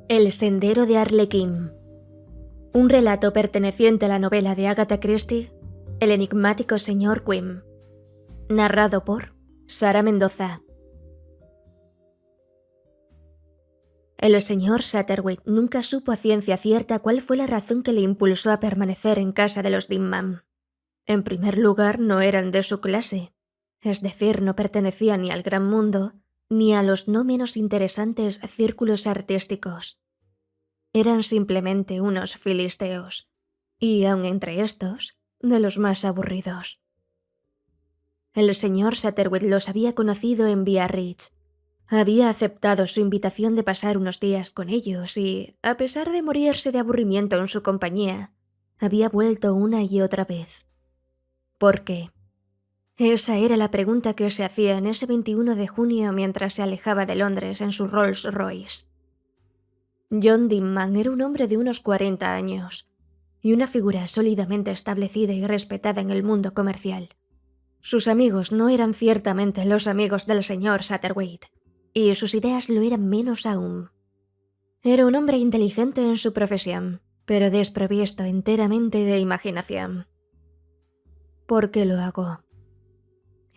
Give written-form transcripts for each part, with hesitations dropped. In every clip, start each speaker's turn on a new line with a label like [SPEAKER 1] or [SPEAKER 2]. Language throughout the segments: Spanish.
[SPEAKER 1] El sendero de Arlequín. Un relato perteneciente a la novela de Agatha Christie, El enigmático señor Quim. Narrado por Sara Mendoza. El señor Satterwhite nunca supo a ciencia cierta cuál fue la razón que le impulsó a permanecer en casa de los Dinman. En primer lugar, no eran de su clase, es decir, no pertenecían ni al gran mundo, ni a los no menos interesantes círculos artísticos. Eran simplemente unos filisteos, y aun entre estos, de los más aburridos. El señor Satterwhite los había conocido en Biarritz. Había aceptado su invitación de pasar unos días con ellos y, a pesar de morirse de aburrimiento en su compañía, había vuelto una y otra vez. ¿Por qué? Esa era la pregunta que se hacía en ese 21 de junio mientras se alejaba de Londres en su Rolls Royce. John Dinman era un hombre de unos 40 años y una figura sólidamente establecida y respetada en el mundo comercial. Sus amigos no eran ciertamente los amigos del señor Satterwhite, y sus ideas lo eran menos aún. Era un hombre inteligente en su profesión, pero desprovisto enteramente de imaginación. ¿Por qué lo hago?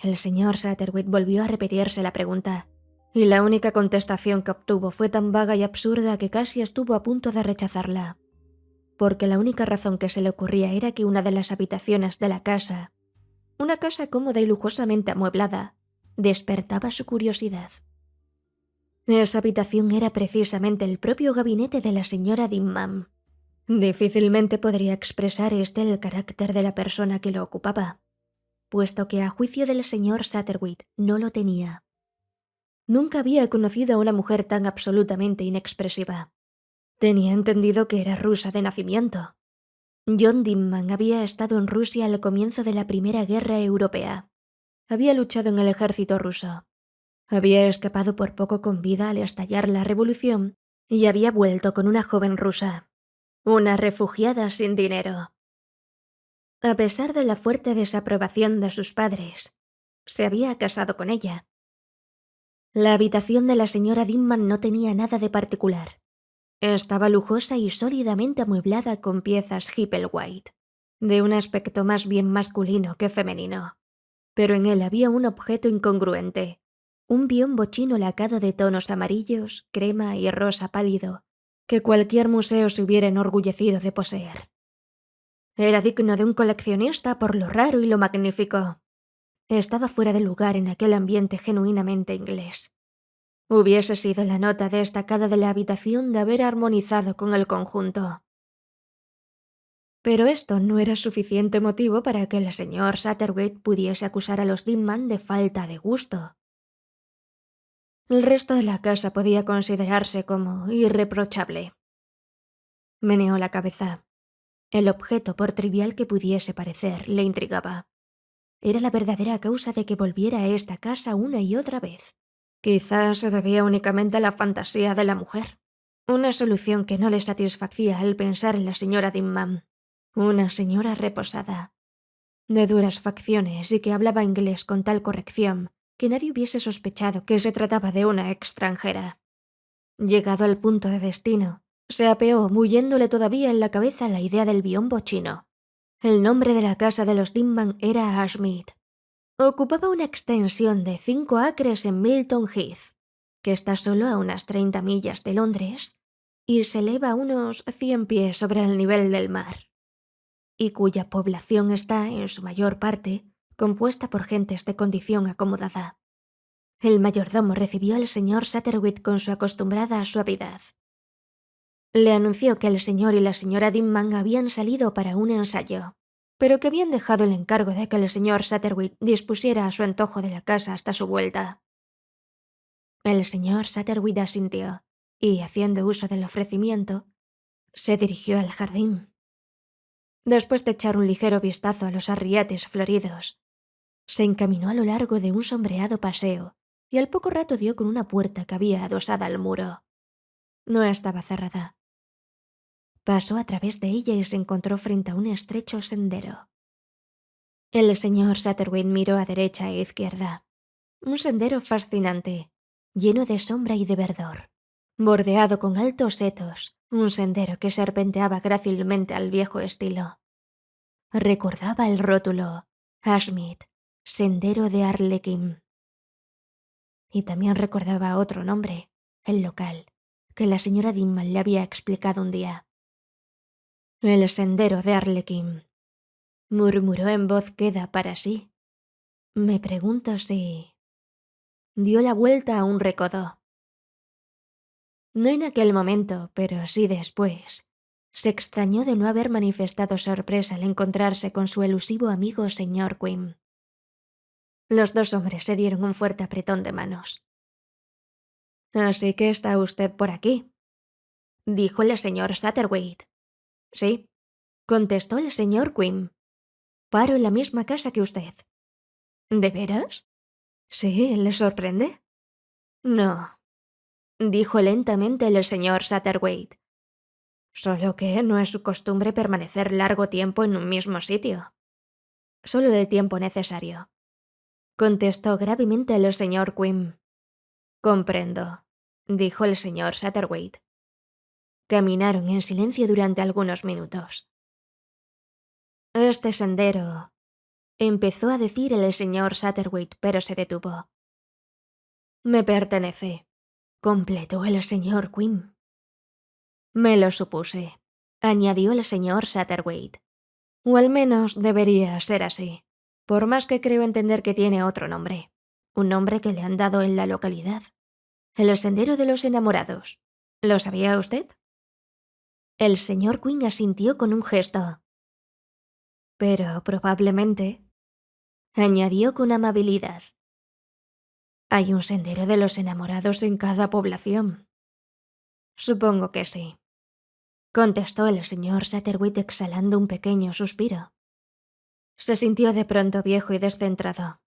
[SPEAKER 1] El señor Satterwhite volvió a repetirse la pregunta, y la única contestación que obtuvo fue tan vaga y absurda que casi estuvo a punto de rechazarla. Porque la única razón que se le ocurría era que una de las habitaciones de la casa, una casa cómoda y lujosamente amueblada, despertaba su curiosidad. Esa habitación era precisamente el propio gabinete de la señora Dinman. Difícilmente podría expresar el carácter de la persona que lo ocupaba, puesto que a juicio del señor Satterwhite no lo tenía. Nunca había conocido a una mujer tan absolutamente inexpresiva. Tenía entendido que era rusa de nacimiento. John Dinman había estado en Rusia al comienzo de la Primera Guerra Europea. Había luchado en el ejército ruso. Había escapado por poco con vida al estallar la revolución y había vuelto con una joven rusa, una refugiada sin dinero. A pesar de la fuerte desaprobación de sus padres, se había casado con ella. La habitación de la señora Dinman no tenía nada de particular. Estaba lujosa y sólidamente amueblada con piezas Hipplewhite, de un aspecto más bien masculino que femenino. Pero en él había un objeto incongruente, un biombo chino lacado de tonos amarillos, crema y rosa pálido, que cualquier museo se hubiera enorgullecido de poseer. Era digno de un coleccionista por lo raro y lo magnífico. Estaba fuera de lugar en aquel ambiente genuinamente inglés. Hubiese sido la nota destacada de la habitación de haber armonizado con el conjunto. Pero esto no era suficiente motivo para que el señor Satterwhite pudiese acusar a los Dinman de falta de gusto. El resto de la casa podía considerarse como irreprochable. Meneó la cabeza. El objeto, por trivial que pudiese parecer, le intrigaba. Era la verdadera causa de que volviera a esta casa una y otra vez. Quizás se debía únicamente a la fantasía de la mujer. Una solución que no le satisfacía al pensar en la señora Dinman. Una señora reposada, de duras facciones y que hablaba inglés con tal corrección que nadie hubiese sospechado que se trataba de una extranjera. Llegado al punto de destino, se apeó bulléndole todavía en la cabeza la idea del biombo chino. El nombre de la casa de los Dinman era Ashmead. Ocupaba una extensión de 5 acres en Milton Heath, que está solo a unas 30 millas de Londres, y se eleva a unos 100 pies sobre el nivel del mar, y cuya población está, en su mayor parte, compuesta por gentes de condición acomodada. El mayordomo recibió al señor Satterwhite con su acostumbrada suavidad. Le anunció que el señor y la señora Dinman habían salido para un ensayo, pero que habían dejado el encargo de que el señor Satterwhite dispusiera a su antojo de la casa hasta su vuelta. El señor Satterwhite asintió y, haciendo uso del ofrecimiento, se dirigió al jardín. Después de echar un ligero vistazo a los arriates floridos, se encaminó a lo largo de un sombreado paseo y al poco rato dio con una puerta que había adosada al muro. No estaba cerrada. Pasó a través de ella y se encontró frente a un estrecho sendero. El señor Satterwhite miró a derecha e izquierda. Un sendero fascinante, lleno de sombra y de verdor, bordeado con altos setos, un sendero que serpenteaba grácilmente al viejo estilo. Recordaba el rótulo Ashmead, Sendero de Arlequín. Y también recordaba otro nombre, el local, que la señora Dimmal le había explicado un día. El Sendero de Arlequín, murmuró en voz queda para sí. Me pregunto si... Dio la vuelta a un recodo. No en aquel momento, pero sí después. Se extrañó de no haber manifestado sorpresa al encontrarse con su elusivo amigo señor Quinn. Los dos hombres se dieron un fuerte apretón de manos. «Así que está usted por aquí», dijo el señor Satterthwaite. «Sí», contestó el señor Quinn. «Paro en la misma casa que usted». «¿De veras? Sí, ¿le sorprende?» «No», dijo lentamente el señor Satterthwaite. «Solo que no es su costumbre permanecer largo tiempo en un mismo sitio». «Solo el tiempo necesario», contestó gravemente el señor Quinn. «Comprendo», dijo el señor Satterthwaite. Caminaron en silencio durante algunos minutos. «Este sendero», empezó a decir el señor Satterthwaite, pero se detuvo. «Me pertenece», completó el señor Quinn. «Me lo supuse», añadió el señor Satterthwaite. «O al menos debería ser así, por más que creo entender que tiene otro nombre, un nombre que le han dado en la localidad. El Sendero de los Enamorados. ¿Lo sabía usted?» El señor Quinn asintió con un gesto. «Pero probablemente», añadió con amabilidad, «hay un Sendero de los Enamorados en cada población». «Supongo que sí», contestó el señor Satterthwaite exhalando un pequeño suspiro. Se sintió de pronto viejo y descentrado,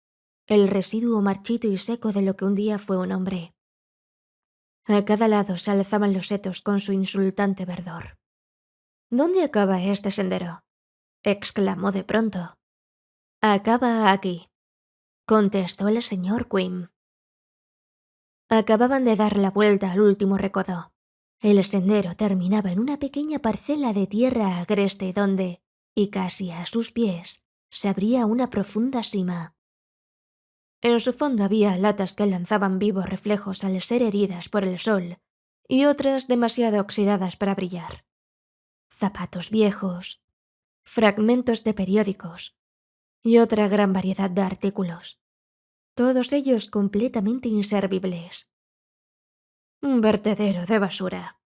[SPEAKER 1] el residuo marchito y seco de lo que un día fue un hombre. A cada lado se alzaban los setos con su insultante verdor. «¿Dónde acaba este sendero?», exclamó de pronto. «Acaba aquí», contestó el señor Quinn. Acababan de dar la vuelta al último recodo. El sendero terminaba en una pequeña parcela de tierra agreste donde, y casi a sus pies, se abría una profunda sima. En su fondo había latas que lanzaban vivos reflejos al ser heridas por el sol y otras demasiado oxidadas para brillar. Zapatos viejos, fragmentos de periódicos y otra gran variedad de artículos, todos ellos completamente inservibles. «Un vertedero de basura»,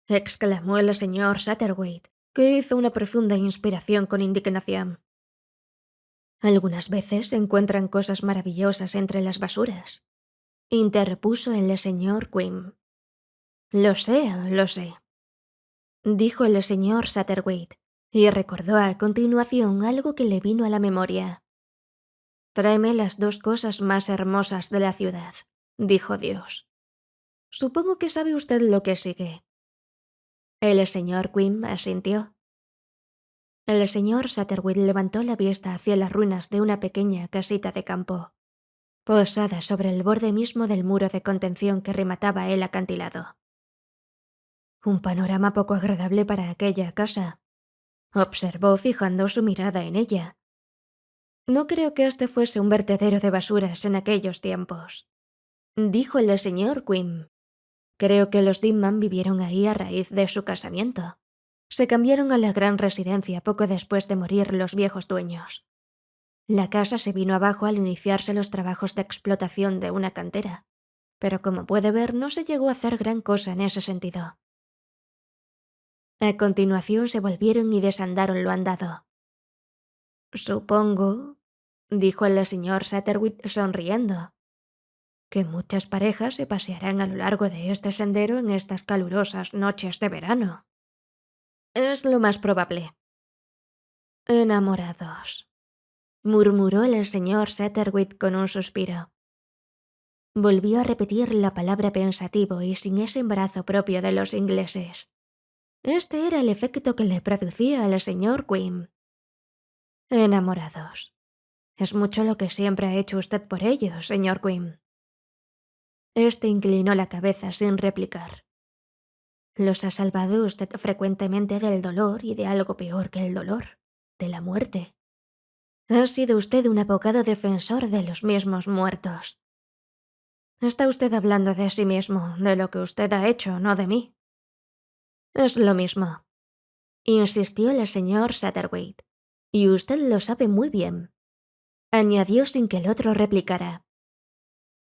[SPEAKER 1] exclamó el señor Satterthwaite, que hizo una profunda inspiración con indignación. «Algunas veces se encuentran cosas maravillosas entre las basuras», interpuso el señor Quinn. Lo sé», dijo el señor Satterthwaite, y recordó a continuación algo que le vino a la memoria. «Tráeme las dos cosas más hermosas de la ciudad», dijo Dios. «Supongo que sabe usted lo que sigue». El señor Quinn asintió. El señor Satterthwaite levantó la vista hacia las ruinas de una pequeña casita de campo, posada sobre el borde mismo del muro de contención que remataba el acantilado. «Un panorama poco agradable para aquella casa», observó fijando su mirada en ella. «No creo que este fuese un vertedero de basuras en aquellos tiempos», dijo el señor Quinn. «Creo que los Dimman vivieron ahí a raíz de su casamiento. Se cambiaron a la gran residencia poco después de morir los viejos dueños. La casa se vino abajo al iniciarse los trabajos de explotación de una cantera, pero como puede ver no se llegó a hacer gran cosa en ese sentido». A continuación se volvieron y desandaron lo andado. «Supongo», dijo el señor Satterthwaite sonriendo, «que muchas parejas se pasearán a lo largo de este sendero en estas calurosas noches de verano». «Es lo más probable». «Enamorados», murmuró el señor Satterthwaite con un suspiro. Volvió a repetir la palabra pensativo y sin ese embarazo propio de los ingleses. Este era el efecto que le producía al señor Quinn. «Enamorados. Es mucho lo que siempre ha hecho usted por ellos, señor Quinn». Este inclinó la cabeza sin replicar. Los ha salvado usted frecuentemente del dolor y de algo peor que el dolor, de la muerte. Ha sido usted un abogado defensor de los mismos muertos. Está usted hablando de sí mismo, de lo que usted ha hecho, no de mí. Es lo mismo, insistió el señor Satterwhite, y usted lo sabe muy bien. Añadió sin que el otro replicara.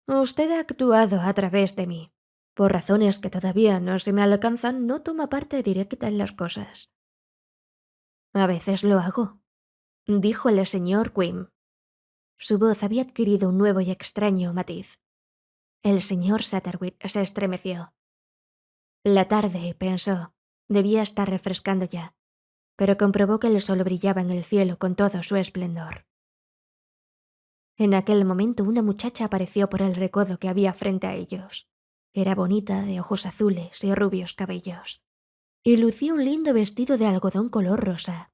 [SPEAKER 1] Usted ha actuado a través de mí. Por razones que todavía no se me alcanzan, no toma parte directa en las cosas. A veces lo hago, dijo el señor Quinn. Su voz había adquirido un nuevo y extraño matiz. El señor Satterwhite se estremeció. La tarde, pensó, debía estar refrescando ya, pero comprobó que el sol brillaba en el cielo con todo su esplendor. En aquel momento una muchacha apareció por el recodo que había frente a ellos. Era bonita, de ojos azules y rubios cabellos, y lucía un lindo vestido de algodón color rosa.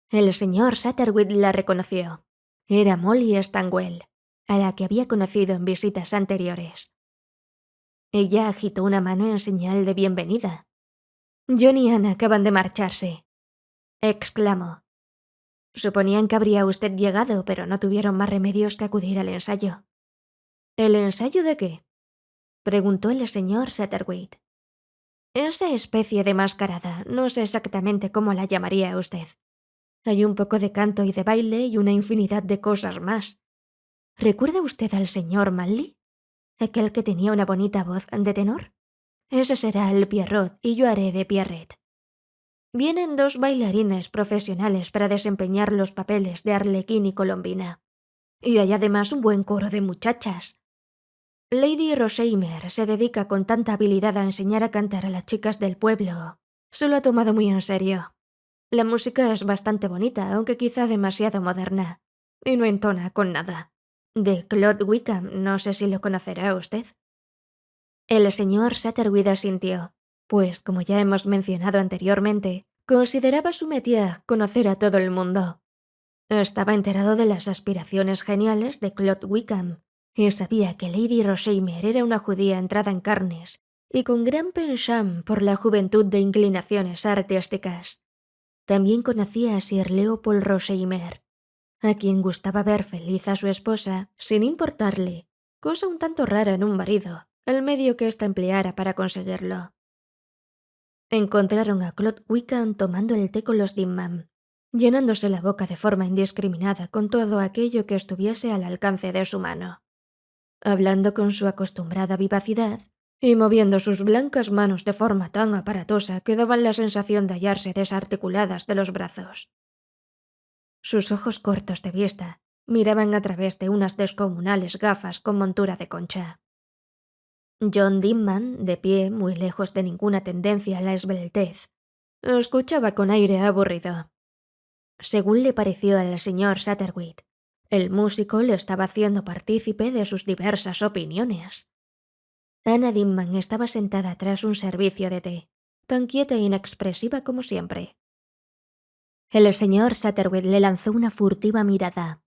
[SPEAKER 1] El señor Satterwhite la reconoció. Era Molly Stanwell, a la que había conocido en visitas anteriores. Ella agitó una mano en señal de bienvenida. «John y Anne acaban de marcharse», exclamó. Suponían que habría usted llegado, pero no tuvieron más remedios que acudir al ensayo. ¿El ensayo de qué?, preguntó el señor Satterwhite. Esa especie de mascarada, no sé exactamente cómo la llamaría usted. Hay un poco de canto y de baile y una infinidad de cosas más. ¿Recuerda usted al señor Manley? ¿Aquel que tenía una bonita voz de tenor? Ese será el Pierrot y yo haré de Pierrette. Vienen 2 bailarines profesionales para desempeñar los papeles de Arlequín y Colombina. Y hay además un buen coro de muchachas. Lady Roseimer se dedica con tanta habilidad a enseñar a cantar a las chicas del pueblo. Se lo ha tomado muy en serio. La música es bastante bonita, aunque quizá demasiado moderna. Y no entona con nada. De Claude Wickham, no sé si lo conocerá usted. El señor Satterwhite asintió, pues, como ya hemos mencionado anteriormente, consideraba su métier conocer a todo el mundo. Estaba enterado de las aspiraciones geniales de Claude Wickham, y sabía que Lady Roseimer era una judía entrada en carnes y con gran penchant por la juventud de inclinaciones artísticas. También conocía a Sir Leopold Roseimer, a quien gustaba ver feliz a su esposa sin importarle, cosa un tanto rara en un marido, el medio que ésta empleara para conseguirlo. Encontraron a Claude Wickham tomando el té con los Dinman, llenándose la boca de forma indiscriminada con todo aquello que estuviese al alcance de su mano, hablando con su acostumbrada vivacidad y moviendo sus blancas manos de forma tan aparatosa que daban la sensación de hallarse desarticuladas de los brazos. Sus ojos cortos de vista miraban a través de unas descomunales gafas con montura de concha. John Dinman, de pie, muy lejos de ninguna tendencia a la esbeltez, escuchaba con aire aburrido. Según le pareció al señor Satterwhite, el músico le estaba haciendo partícipe de sus diversas opiniones. Anna Dinman estaba sentada tras un servicio de té, tan quieta e inexpresiva como siempre. El señor Satterwhite le lanzó una furtiva mirada.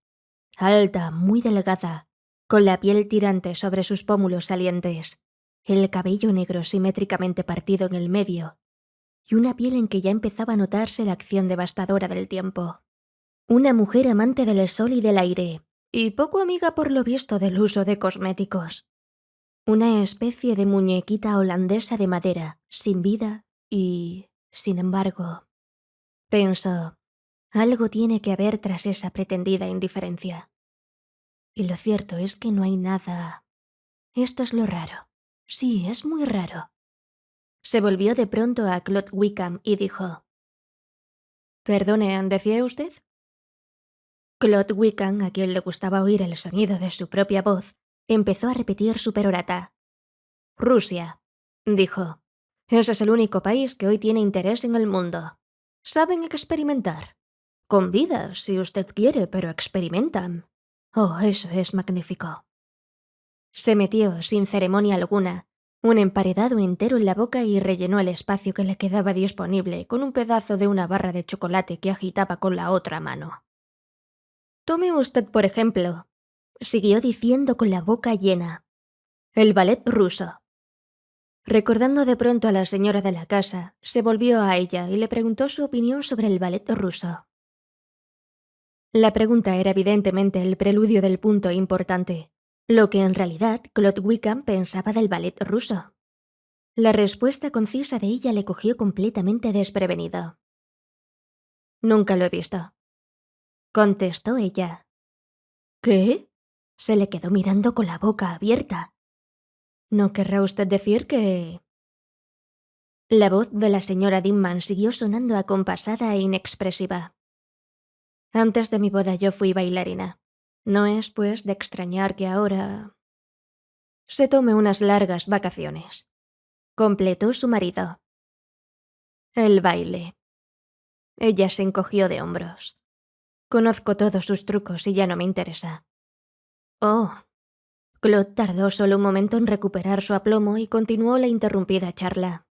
[SPEAKER 1] Alta, muy delgada, con la piel tirante sobre sus pómulos salientes, el cabello negro simétricamente partido en el medio, y una piel en que ya empezaba a notarse la acción devastadora del tiempo. Una mujer amante del sol y del aire, y poco amiga por lo visto del uso de cosméticos. Una especie de muñequita holandesa de madera, sin vida y, sin embargo, pensó, algo tiene que haber tras esa pretendida indiferencia. Y lo cierto es que no hay nada. Esto es lo raro. Sí, es muy raro. Se volvió de pronto a Claude Wickham y dijo: «Perdone, ¿decía usted?». Claude Wickham, a quien le gustaba oír el sonido de su propia voz, empezó a repetir su perorata. «Rusia», dijo. «Ese es el único país que hoy tiene interés en el mundo. Saben experimentar. Con vida, si usted quiere, pero experimentan. Oh, eso es magnífico». Se metió, sin ceremonia alguna, un emparedado entero en la boca y rellenó el espacio que le quedaba disponible con un pedazo de una barra de chocolate que agitaba con la otra mano. «Tome usted, por ejemplo», siguió diciendo con la boca llena, «el ballet ruso. Recordando de pronto a la señora de la casa, se volvió a ella y le preguntó su opinión sobre el ballet ruso. La pregunta era evidentemente el preludio del punto importante, lo que en realidad Claude Wickham pensaba del ballet ruso. La respuesta concisa de ella le cogió completamente desprevenido. «Nunca lo he visto», contestó ella. «¿Qué?», se le quedó mirando con la boca abierta. «¿No querrá usted decir que...?» La voz de la señora Dimman siguió sonando acompasada e inexpresiva. «Antes de mi boda yo fui bailarina. No es, pues, de extrañar que ahora se tome unas largas vacaciones», completó su marido. «El baile». Ella se encogió de hombros. «Conozco todos sus trucos y ya no me interesa». «Oh». Claude tardó solo un momento en recuperar su aplomo y continuó la interrumpida charla.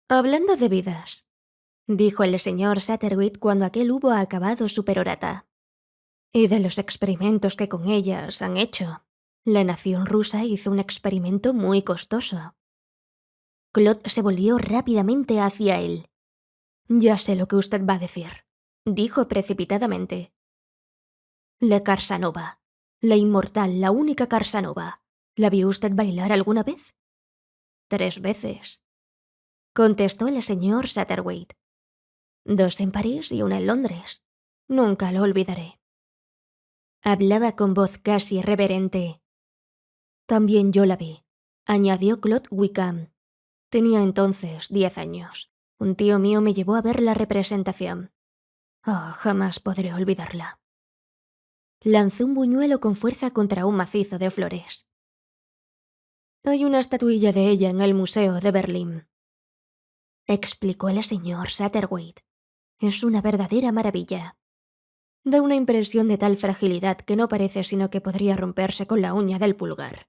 [SPEAKER 1] «Hablando de vidas», dijo el señor Satterwhite cuando aquel hubo acabado su perorata, «y de los experimentos que con ellas han hecho. La nación rusa hizo un experimento muy costoso». Claude se volvió rápidamente hacia él. «Ya sé lo que usted va a decir», dijo precipitadamente. «La Karsanova. La inmortal, la única Karsanova. ¿La vio usted bailar alguna vez?» «3 veces», contestó el señor Satterwhite. 2 en París y 1 en Londres. Nunca lo olvidaré. Hablaba con voz casi reverente. «También yo la vi», añadió Claude Wickham. «Tenía entonces 10 años. Un tío mío me llevó a ver la representación. Oh, jamás podré olvidarla». Lanzó un buñuelo con fuerza contra un macizo de flores. «Hay una estatuilla de ella en el Museo de Berlín», explicó el señor Satterwhite. «Es una verdadera maravilla. Da una impresión de tal fragilidad que no parece sino que podría romperse con la uña del pulgar.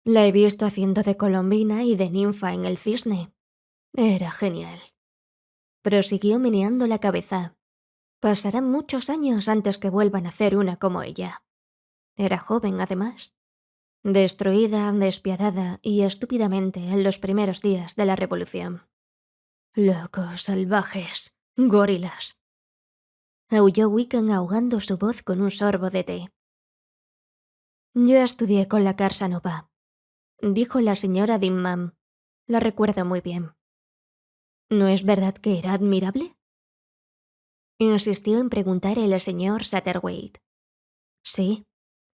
[SPEAKER 1] La he visto haciendo de Colombina y de ninfa en el Cisne. Era genial». Prosiguió meneando la cabeza. «Pasarán muchos años antes que vuelvan a hacer una como ella. Era joven, además. Destruida, despiadada y estúpidamente en los primeros días de la Revolución. Locos, salvajes, gorilas», aulló Wickham ahogando su voz con un sorbo de té. «Yo estudié con la Karsanova», dijo la señora Dimman. «La recuerdo muy bien». «¿No es verdad que era admirable?», insistió en preguntar el señor Satterwhite. «Sí»,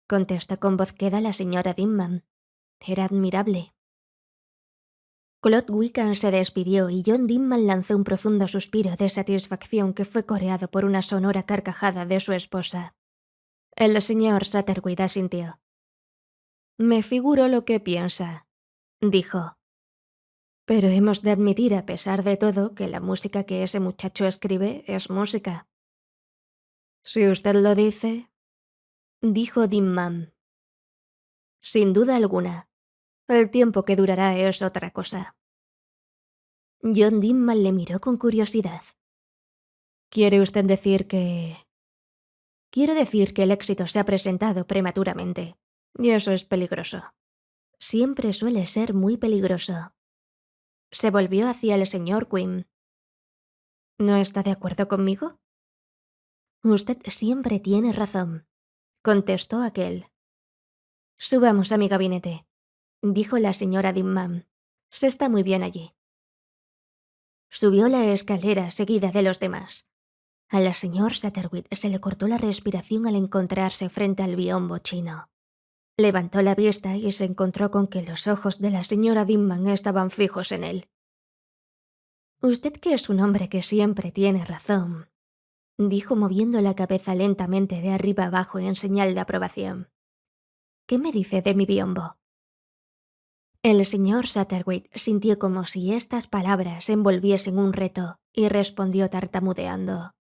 [SPEAKER 1] contestó con voz queda la señora Dimman. «Era admirable». Claude Wickham se despidió y John Dimman lanzó un profundo suspiro de satisfacción que fue coreado por una sonora carcajada de su esposa. El señor Satterwhite asintió. «Me figuro lo que piensa», dijo. «Pero hemos de admitir, a pesar de todo, que la música que ese muchacho escribe es música». «Si usted lo dice», dijo Dimman. «Sin duda alguna. El tiempo que durará es otra cosa». John Dimman le miró con curiosidad. «¿Quiere usted decir que...?» «Quiero decir que el éxito se ha presentado prematuramente. Y eso es peligroso. Siempre suele ser muy peligroso». Se volvió hacia el señor Quinn. «¿No está de acuerdo conmigo?» «Usted siempre tiene razón», contestó aquel. «Subamos a mi gabinete», dijo la señora Dimman. «Se está muy bien allí». Subió la escalera seguida de los demás. Al señor Satterwhite se le cortó la respiración al encontrarse frente al biombo chino. Levantó la vista y se encontró con que los ojos de la señora Dimman estaban fijos en él. «Usted, que es un hombre que siempre tiene razón», dijo moviendo la cabeza lentamente de arriba abajo en señal de aprobación. «¿Qué me dice de mi biombo?». El señor Satterwhite sintió como si estas palabras envolviesen un reto y respondió tartamudeando.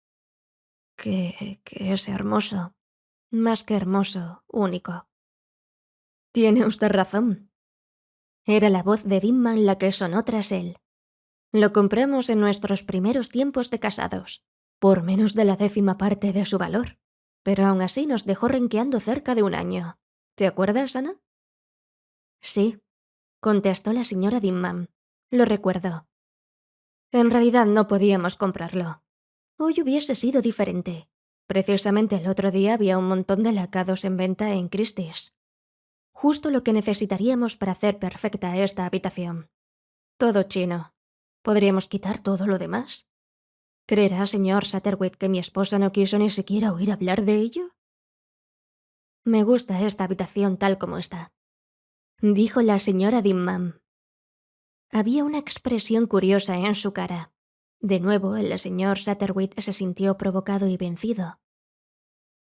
[SPEAKER 1] «Que es hermoso. Más que hermoso, único». «Tiene usted razón». Era la voz de Dimman la que sonó tras él. «Lo compramos en nuestros primeros tiempos de casados, por menos de la 10ª parte de su valor. Pero aún así nos dejó renqueando cerca de 1 año. ¿Te acuerdas, Ana?». «Sí», contestó la señora Dinman. Lo recuerdo. En realidad no podíamos comprarlo. Hoy hubiese sido diferente. Precisamente el otro día había un montón de lacados en venta en Christie's. Justo lo que necesitaríamos para hacer perfecta esta habitación. Todo chino. ¿Podríamos quitar todo lo demás? ¿Creerá, señor Satterwhite, que mi esposa no quiso ni siquiera oír hablar de ello? Me gusta esta habitación tal como está, dijo la señora Dinman. Había una expresión curiosa en su cara. De nuevo, el señor Satterwhite se sintió provocado y vencido.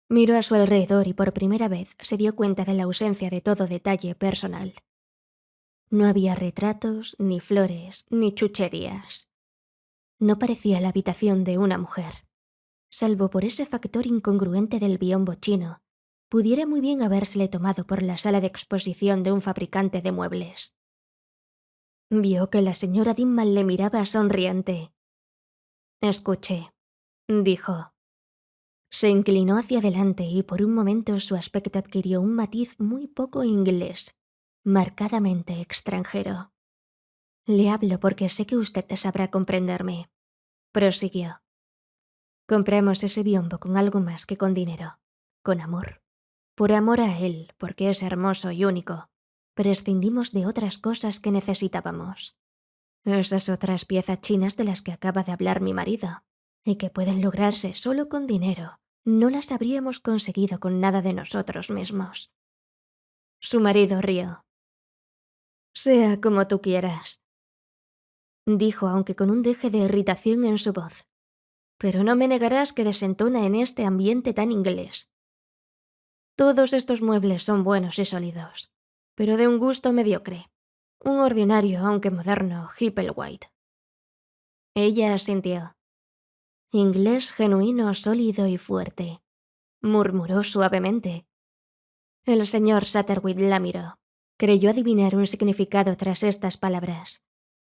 [SPEAKER 1] Miró a su alrededor y por primera vez se dio cuenta de la ausencia de todo detalle personal. No había retratos, ni flores, ni chucherías. No parecía la habitación de una mujer. Salvo por ese factor incongruente del biombo chino, pudiera muy bien habérsele tomado por la sala de exposición de un fabricante de muebles. Vio que la señora Dinman le miraba sonriente. «Escuche», dijo. Se inclinó hacia adelante y por un momento su aspecto adquirió un matiz muy poco inglés, marcadamente extranjero. «Le hablo porque sé que usted sabrá comprenderme», prosiguió. «Compramos ese biombo con algo más que con dinero, con amor. Por amor a él, porque es hermoso y único, prescindimos de otras cosas que necesitábamos. Esas otras piezas chinas de las que acaba de hablar mi marido, y que pueden lograrse solo con dinero, no las habríamos conseguido con nada de nosotros mismos». Su marido rió. «Sea como tú quieras», dijo, aunque con un deje de irritación en su voz. «Pero no me negarás que desentona en este ambiente tan inglés. Todos estos muebles son buenos y sólidos, pero de un gusto mediocre. Un ordinario, aunque moderno, Hipplewhite». Ella asintió. «Inglés genuino, sólido y fuerte», murmuró suavemente. El señor Satterwhite la miró. Creyó adivinar un significado tras estas palabras.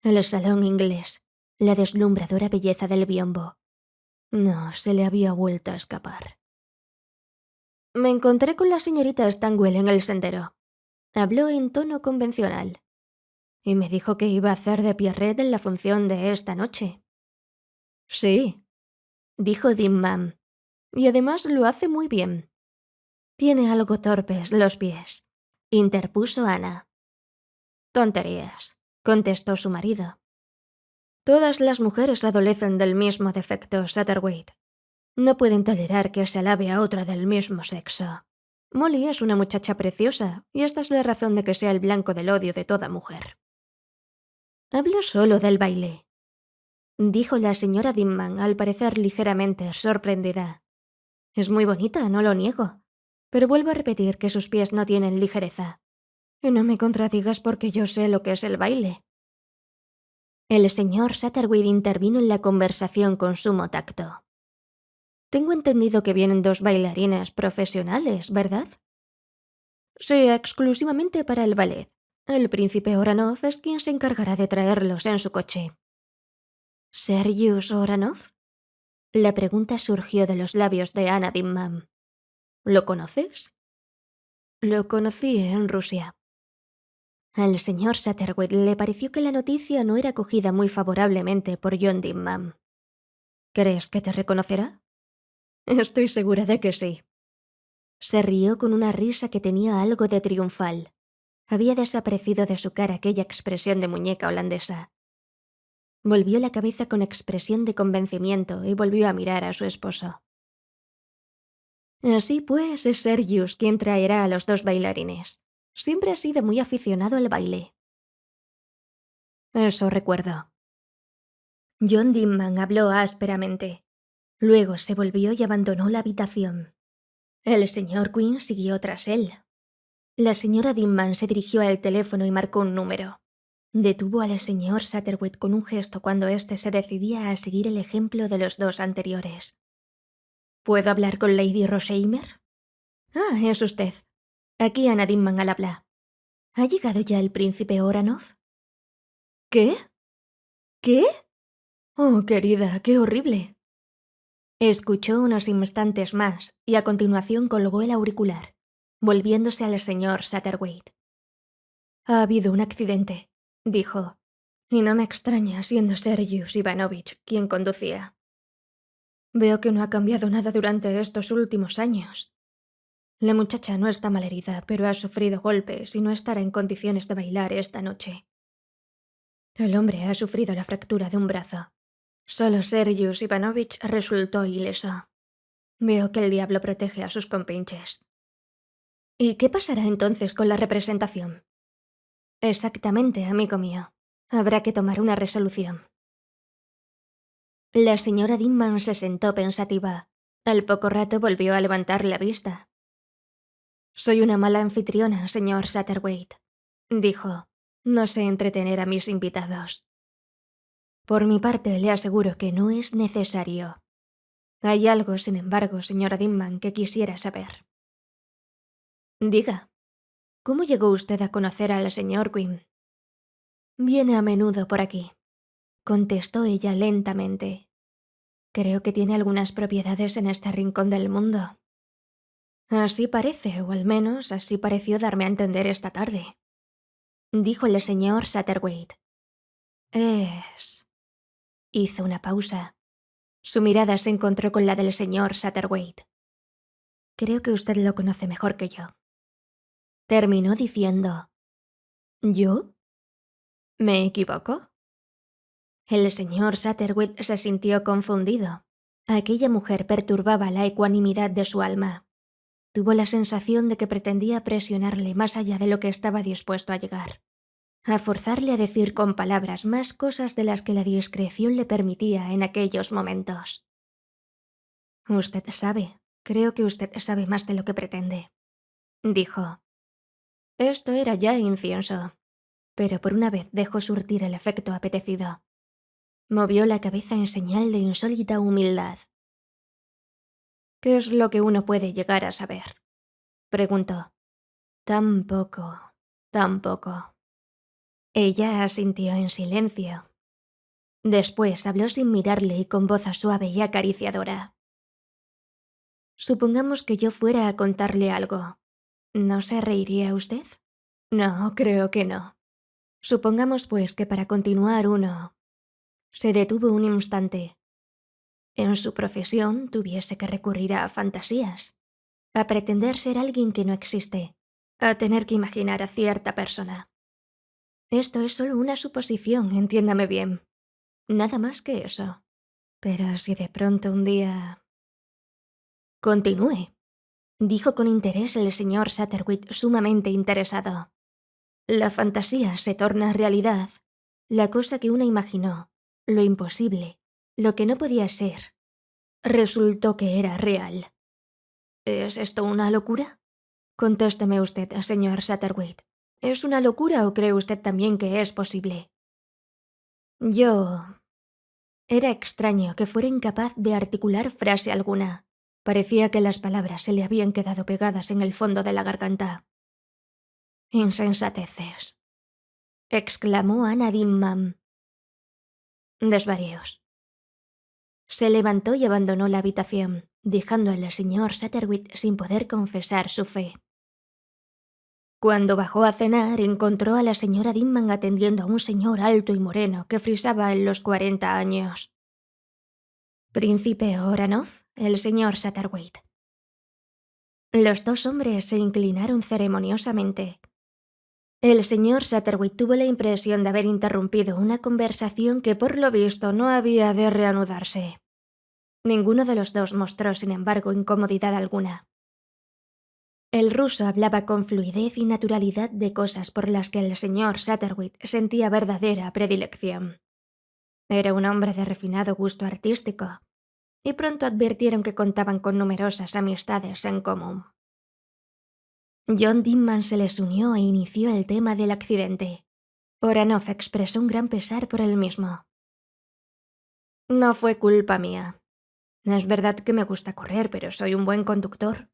[SPEAKER 1] El salón inglés, la deslumbradora belleza del biombo. No, se le había vuelto a escapar. «Me encontré con la señorita Stanwell en el sendero», habló en tono convencional, «y me dijo que iba a hacer de Pierrette en la función de esta noche». «Sí», dijo Dinman, «y además lo hace muy bien». «Tiene algo torpes los pies», interpuso Ana. «Tonterías», contestó su marido. «Todas las mujeres adolecen del mismo defecto, Satterwhite. No pueden tolerar que se alabe a otra del mismo sexo. Molly es una muchacha preciosa, y esta es la razón de que sea el blanco del odio de toda mujer». «Hablo solo del baile», dijo la señora Dinman, al parecer ligeramente sorprendida. «Es muy bonita, no lo niego, pero vuelvo a repetir que sus pies no tienen ligereza. Y no me contradigas porque yo sé lo que es el baile». El señor Satterwhite intervino en la conversación con sumo tacto. «Tengo entendido que vienen 2 bailarines profesionales, ¿verdad?» «Sí, exclusivamente para el ballet. El príncipe Oranov es quien se encargará de traerlos en su coche». «¿Sergius Oranov?» La pregunta surgió de los labios de Ana Dinman. «¿Lo conoces?» «Lo conocí en Rusia». Al señor Satterwhite le pareció que la noticia no era acogida muy favorablemente por John Dinman. «¿Crees que te reconocerá?» «Estoy segura de que sí». Se rió con una risa que tenía algo de triunfal. Había desaparecido de su cara aquella expresión de muñeca holandesa. Volvió la cabeza con expresión de convencimiento y volvió a mirar a su esposo. «Así pues, es Sergius quien traerá a los 2 bailarines. Siempre ha sido muy aficionado al baile». «Eso recuerdo». John Dinman habló ásperamente. Luego se volvió y abandonó la habitación. El señor Quinn siguió tras él. La señora Dinman se dirigió al teléfono y marcó un número. Detuvo al señor Satterwhite con un gesto cuando éste se decidía a seguir el ejemplo de los 2 anteriores. «¿Puedo hablar con Lady Rossheimer?» «Ah, es usted. Aquí Ana Dinman al habla. ¿Ha llegado ya el príncipe Oranov?» «¿Qué? ¿Qué? Oh, querida, qué horrible». Escuchó unos instantes más y a continuación colgó el auricular, volviéndose al señor Satterwhite. Ha habido un accidente, dijo, y no me extraña siendo Sergius Ivanovich quien conducía. Veo que no ha cambiado nada durante estos últimos años. La muchacha no está malherida, pero ha sufrido golpes y no estará en condiciones de bailar esta noche. El hombre ha sufrido la fractura de un brazo. Solo Sergius Ivanovich resultó ileso. Veo que el diablo protege a sus compinches. ¿Y qué pasará entonces con la representación? Exactamente, amigo mío. Habrá que tomar una resolución. La señora Dimman se sentó pensativa. Al poco rato volvió a levantar la vista. Soy una mala anfitriona, señor Satterthwaite, dijo. No sé entretener a mis invitados. Por mi parte, le aseguro que no es necesario. Hay algo, sin embargo, señora Dimman, que quisiera saber. Diga, ¿cómo llegó usted a conocer al señor Quinn? Viene a menudo por aquí, contestó ella lentamente. Creo que tiene algunas propiedades en este rincón del mundo. Así parece, o al menos así pareció darme a entender esta tarde, dijo el señor Satterthwaite. Hizo una pausa. Su mirada se encontró con la del señor Satterthwaite. Creo que usted lo conoce mejor que yo. Terminó diciendo. ¿Yo? ¿Me equivoco? El señor Satterthwaite se sintió confundido. Aquella mujer perturbaba la ecuanimidad de su alma. Tuvo la sensación de que pretendía presionarle más allá de lo que estaba dispuesto a llegar, a forzarle a decir con palabras más cosas de las que la discreción le permitía en aquellos momentos. Usted sabe, creo que usted sabe más de lo que pretende, dijo. Esto era ya incienso, pero por una vez dejó surtir el efecto apetecido. Movió la cabeza en señal de insólita humildad. ¿Qué es lo que uno puede llegar a saber?, preguntó. Tan poco. Ella asintió en silencio. Después habló sin mirarle y con voz suave y acariciadora. Supongamos que yo fuera a contarle algo. ¿No se reiría usted? No, creo que no. Supongamos, pues, que para continuar uno... Se detuvo un instante. En su profesión tuviese que recurrir a fantasías, a pretender ser alguien que no existe, a tener que imaginar a cierta persona. Esto es solo una suposición, entiéndame bien. Nada más que eso. Pero si de pronto un día... Continúe, dijo con interés el señor Satterthwaite, sumamente interesado. La fantasía se torna realidad, la cosa que uno imaginó, lo imposible, lo que no podía ser, resultó que era real. ¿Es esto una locura? Contésteme usted, señor Satterthwaite. ¿Es una locura o cree usted también que es posible? Yo... Era extraño que fuera incapaz de articular frase alguna. Parecía que las palabras se le habían quedado pegadas en el fondo de la garganta. Insensateces, exclamó Anna Dimman. Desvaríos. Se levantó y abandonó la habitación, dejando al señor Satterthwaite sin poder confesar su fe. Cuando bajó a cenar, encontró a la señora Dimman atendiendo a un señor alto y moreno que frisaba en los 40 años. Príncipe Oranov, el señor Satterthwaite. Los dos hombres se inclinaron ceremoniosamente. El señor Satterthwaite tuvo la impresión de haber interrumpido una conversación que por lo visto no había de reanudarse. Ninguno de los dos mostró, sin embargo, incomodidad alguna. El ruso hablaba con fluidez y naturalidad de cosas por las que el señor Satterthwaite sentía verdadera predilección. Era un hombre de refinado gusto artístico, y pronto advirtieron que contaban con numerosas amistades en común. John Dimman se les unió e inició el tema del accidente. Oranov expresó un gran pesar por él mismo. No fue culpa mía. Es verdad que me gusta correr, pero soy un buen conductor.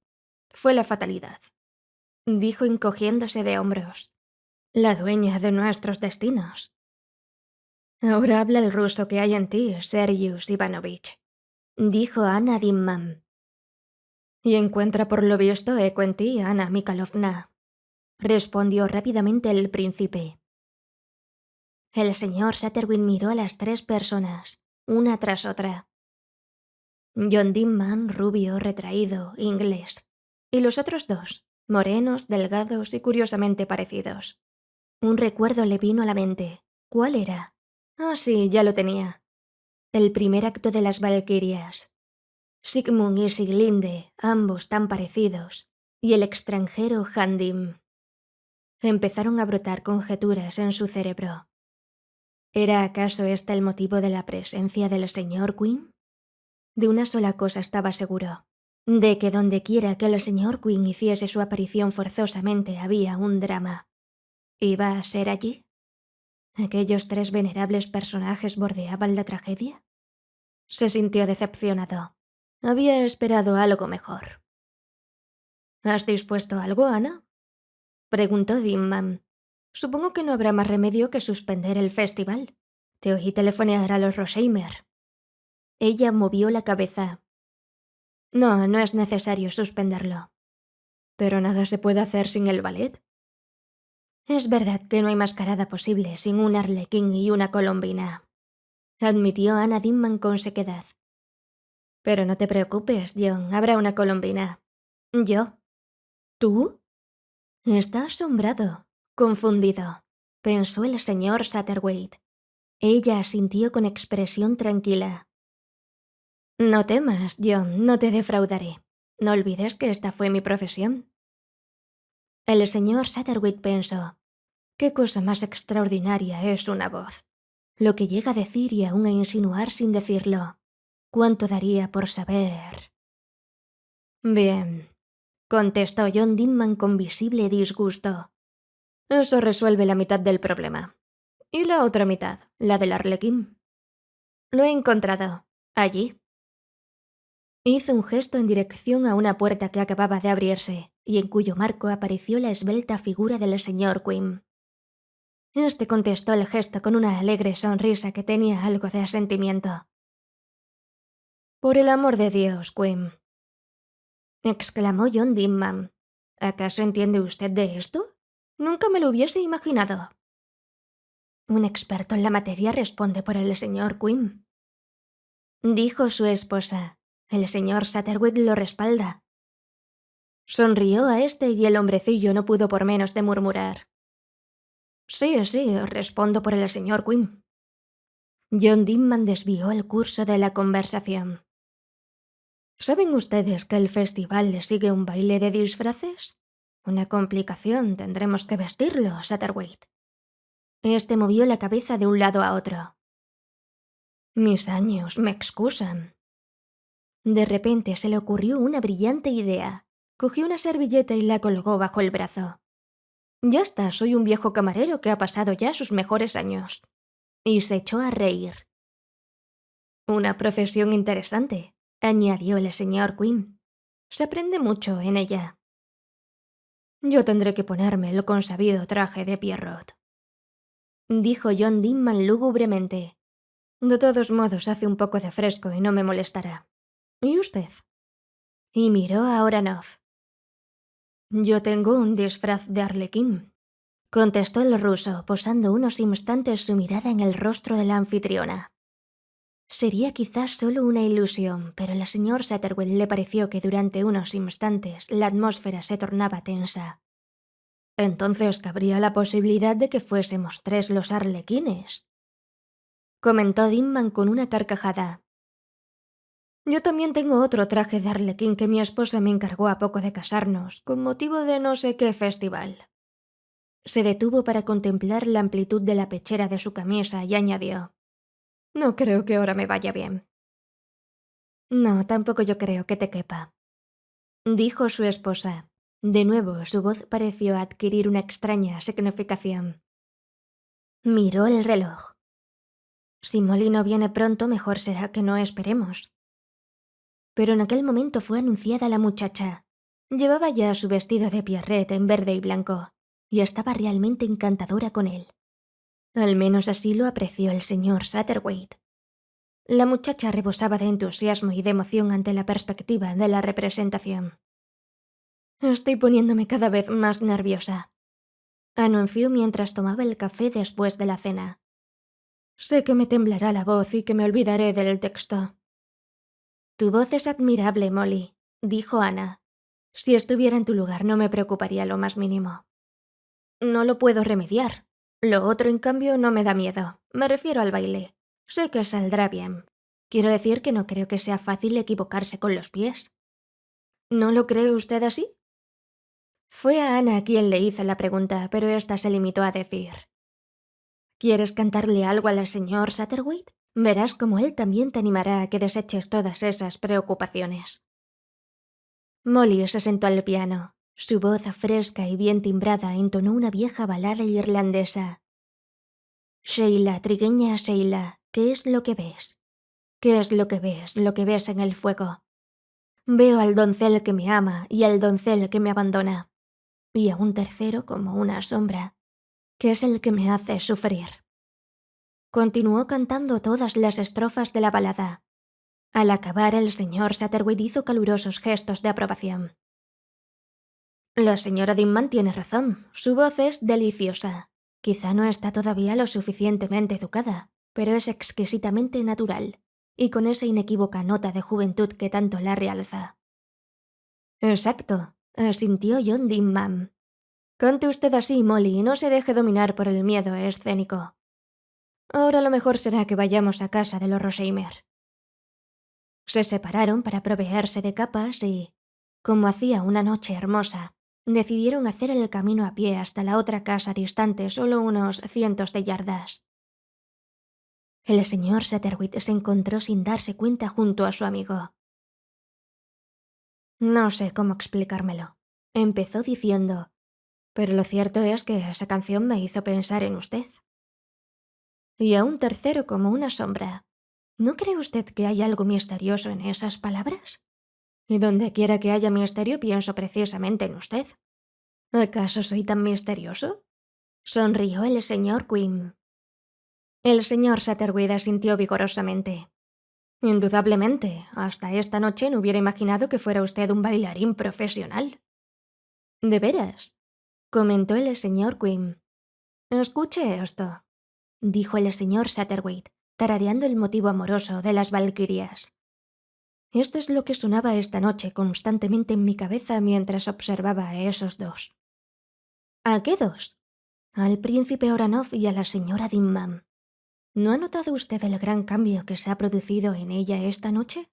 [SPEAKER 1] Fue la fatalidad, dijo encogiéndose de hombros. La dueña de nuestros destinos. Ahora habla el ruso que hay en ti, Sergius Ivanovich, dijo Anna Dimman. Y encuentra por lo visto eco en ti, Anna Mikhailovna. respondió rápidamente el príncipe. El señor Satterwhite miró a las 3 personas, una tras otra. John Dinman, rubio, retraído, inglés. Y los otros 2, morenos, delgados y curiosamente parecidos. Un recuerdo le vino a la mente. ¿Cuál era? Ah, sí, ya lo tenía. El primer acto de las Valquirias. Sigmund y Sieglinde, ambos tan parecidos, y el extranjero Handim. Empezaron a brotar conjeturas en su cerebro. ¿Era acaso este el motivo de la presencia del señor Quinn? De una sola cosa estaba seguro, de que dondequiera que el señor Quinn hiciese su aparición forzosamente había un drama. ¿Iba a ser allí? ¿Aquellos 3 venerables personajes bordeaban la tragedia? Se sintió decepcionado. Había esperado algo mejor. ¿Has dispuesto algo, Ana? Preguntó Dinman. Supongo que no habrá más remedio que suspender el festival. Te oí telefonear a los Rosheimer. Ella movió la cabeza. No, no es necesario suspenderlo. ¿Pero nada se puede hacer sin el ballet? Es verdad que no hay mascarada posible sin un arlequín y una colombina, admitió Ana Dinman con sequedad. Pero no te preocupes, John, habrá una colombina. ¿Yo? ¿Tú? Está asombrado, confundido, pensó el señor Satterwhite. Ella asintió con expresión tranquila. No temas, John, no te defraudaré. No olvides que esta fue mi profesión. El señor Satterwhite pensó, qué cosa más extraordinaria es una voz. Lo que llega a decir y aún a insinuar sin decirlo. ¿Cuánto daría por saber? Bien, contestó John Dinman con visible disgusto. Eso resuelve la mitad del problema. ¿Y la otra mitad, la del arlequín? Lo he encontrado. Allí. Hizo un gesto en dirección a una puerta que acababa de abrirse, y en cuyo marco apareció la esbelta figura del señor Quinn. Este contestó el gesto con una alegre sonrisa que tenía algo de asentimiento. «Por el amor de Dios, Quinn», exclamó John Dinman. «¿Acaso entiende usted de esto? Nunca me lo hubiese imaginado». «Un experto en la materia responde por el señor Quinn», dijo su esposa. «El señor Satterwhite lo respalda». Sonrió a este y el hombrecillo no pudo por menos de murmurar. «Sí, respondo por el señor Quinn». John Dinman desvió el curso de la conversación. ¿Saben ustedes que el festival le sigue un baile de disfraces? Una complicación, tendremos que vestirlo, Satterwhite. Este movió la cabeza de un lado a otro. Mis años me excusan. De repente se le ocurrió una brillante idea. Cogió una servilleta y la colgó bajo el brazo. Ya está, soy un viejo camarero que ha pasado ya sus mejores años. Y se echó a reír. Una profesión interesante, añadió el señor Quinn. Se aprende mucho en ella. Yo tendré que ponerme el consabido traje de Pierrot, dijo John Dinman lúgubremente. De todos modos hace un poco de fresco y no me molestará. ¿Y usted? Y miró a Oranov. Yo tengo un disfraz de arlequín, contestó el ruso, posando unos instantes su mirada en el rostro de la anfitriona. Sería quizás solo una ilusión, pero al señor Satterwhite le pareció que durante unos instantes la atmósfera se tornaba tensa. Entonces cabría la posibilidad de que fuésemos 3 los arlequines, comentó Dinman con una carcajada. Yo también tengo otro traje de arlequín que mi esposa me encargó a poco de casarnos, con motivo de no sé qué festival. Se detuvo para contemplar la amplitud de la pechera de su camisa y añadió. No creo que ahora me vaya bien. No, tampoco yo creo que te quepa, dijo su esposa. De nuevo su voz pareció adquirir una extraña significación. Miró el reloj. Si Molly no viene pronto, mejor será que no esperemos. Pero en aquel momento fue anunciada la muchacha. Llevaba ya su vestido de Pierrette en verde y blanco, y estaba realmente encantadora con él. Al menos así lo apreció el señor Satterwhite. La muchacha rebosaba de entusiasmo y de emoción ante la perspectiva de la representación. Estoy poniéndome cada vez más nerviosa, anunció mientras tomaba el café después de la cena. Sé que me temblará la voz y que me olvidaré del texto. Tu voz es admirable, Molly, dijo Ana. Si estuviera en tu lugar no me preocuparía lo más mínimo. No lo puedo remediar. Lo otro, en cambio, no me da miedo. Me refiero al baile. Sé que saldrá bien. Quiero decir que no creo que sea fácil equivocarse con los pies. ¿No lo cree usted así? Fue a Ana quien le hizo la pregunta, pero ésta se limitó a decir: ¿Quieres cantarle algo al señor Satterwhite? Verás como él también te animará a que deseches todas esas preocupaciones. Molly se sentó al piano. Su voz fresca y bien timbrada entonó una vieja balada irlandesa. Sheila, trigueña Sheila, ¿qué es lo que ves? ¿Qué es lo que ves, lo que ves en el fuego? Veo al doncel que me ama y al doncel que me abandona. Y a un tercero como una sombra, que es el que me hace sufrir. Continuó cantando todas las estrofas de la balada. Al acabar, el señor Satterwhite hizo calurosos gestos de aprobación. La señora Dimman tiene razón. Su voz es deliciosa. Quizá no está todavía lo suficientemente educada, pero es exquisitamente natural, y con esa inequívoca nota de juventud que tanto la realza. Exacto, asintió John Dimman. Cante usted así, Molly, y no se deje dominar por el miedo escénico. Ahora lo mejor será que vayamos a casa de los Rosheimer. Se separaron para proveerse de capas y, como hacía una noche hermosa, decidieron hacer el camino a pie hasta la otra casa distante solo unos cientos de yardas. El señor Satterwhite se encontró sin darse cuenta junto a su amigo. No sé cómo explicármelo, empezó diciendo, pero lo cierto es que esa canción me hizo pensar en usted. Y a un tercero como una sombra. ¿No cree usted que hay algo misterioso en esas palabras? Y donde quiera que haya misterio pienso precisamente en usted. ¿Acaso soy tan misterioso? Sonrió el señor Quinn. El señor Satterwhite asintió vigorosamente. Indudablemente, hasta esta noche no hubiera imaginado que fuera usted un bailarín profesional. ¿De veras? Comentó el señor Quinn. Escuche esto, dijo el señor Satterwhite, tarareando el motivo amoroso de las valquirias. Esto es lo que sonaba esta noche constantemente en mi cabeza mientras observaba a esos dos. ¿A qué dos? Al príncipe Oranov y a la señora Dimman. ¿No ha notado usted el gran cambio que se ha producido en ella esta noche?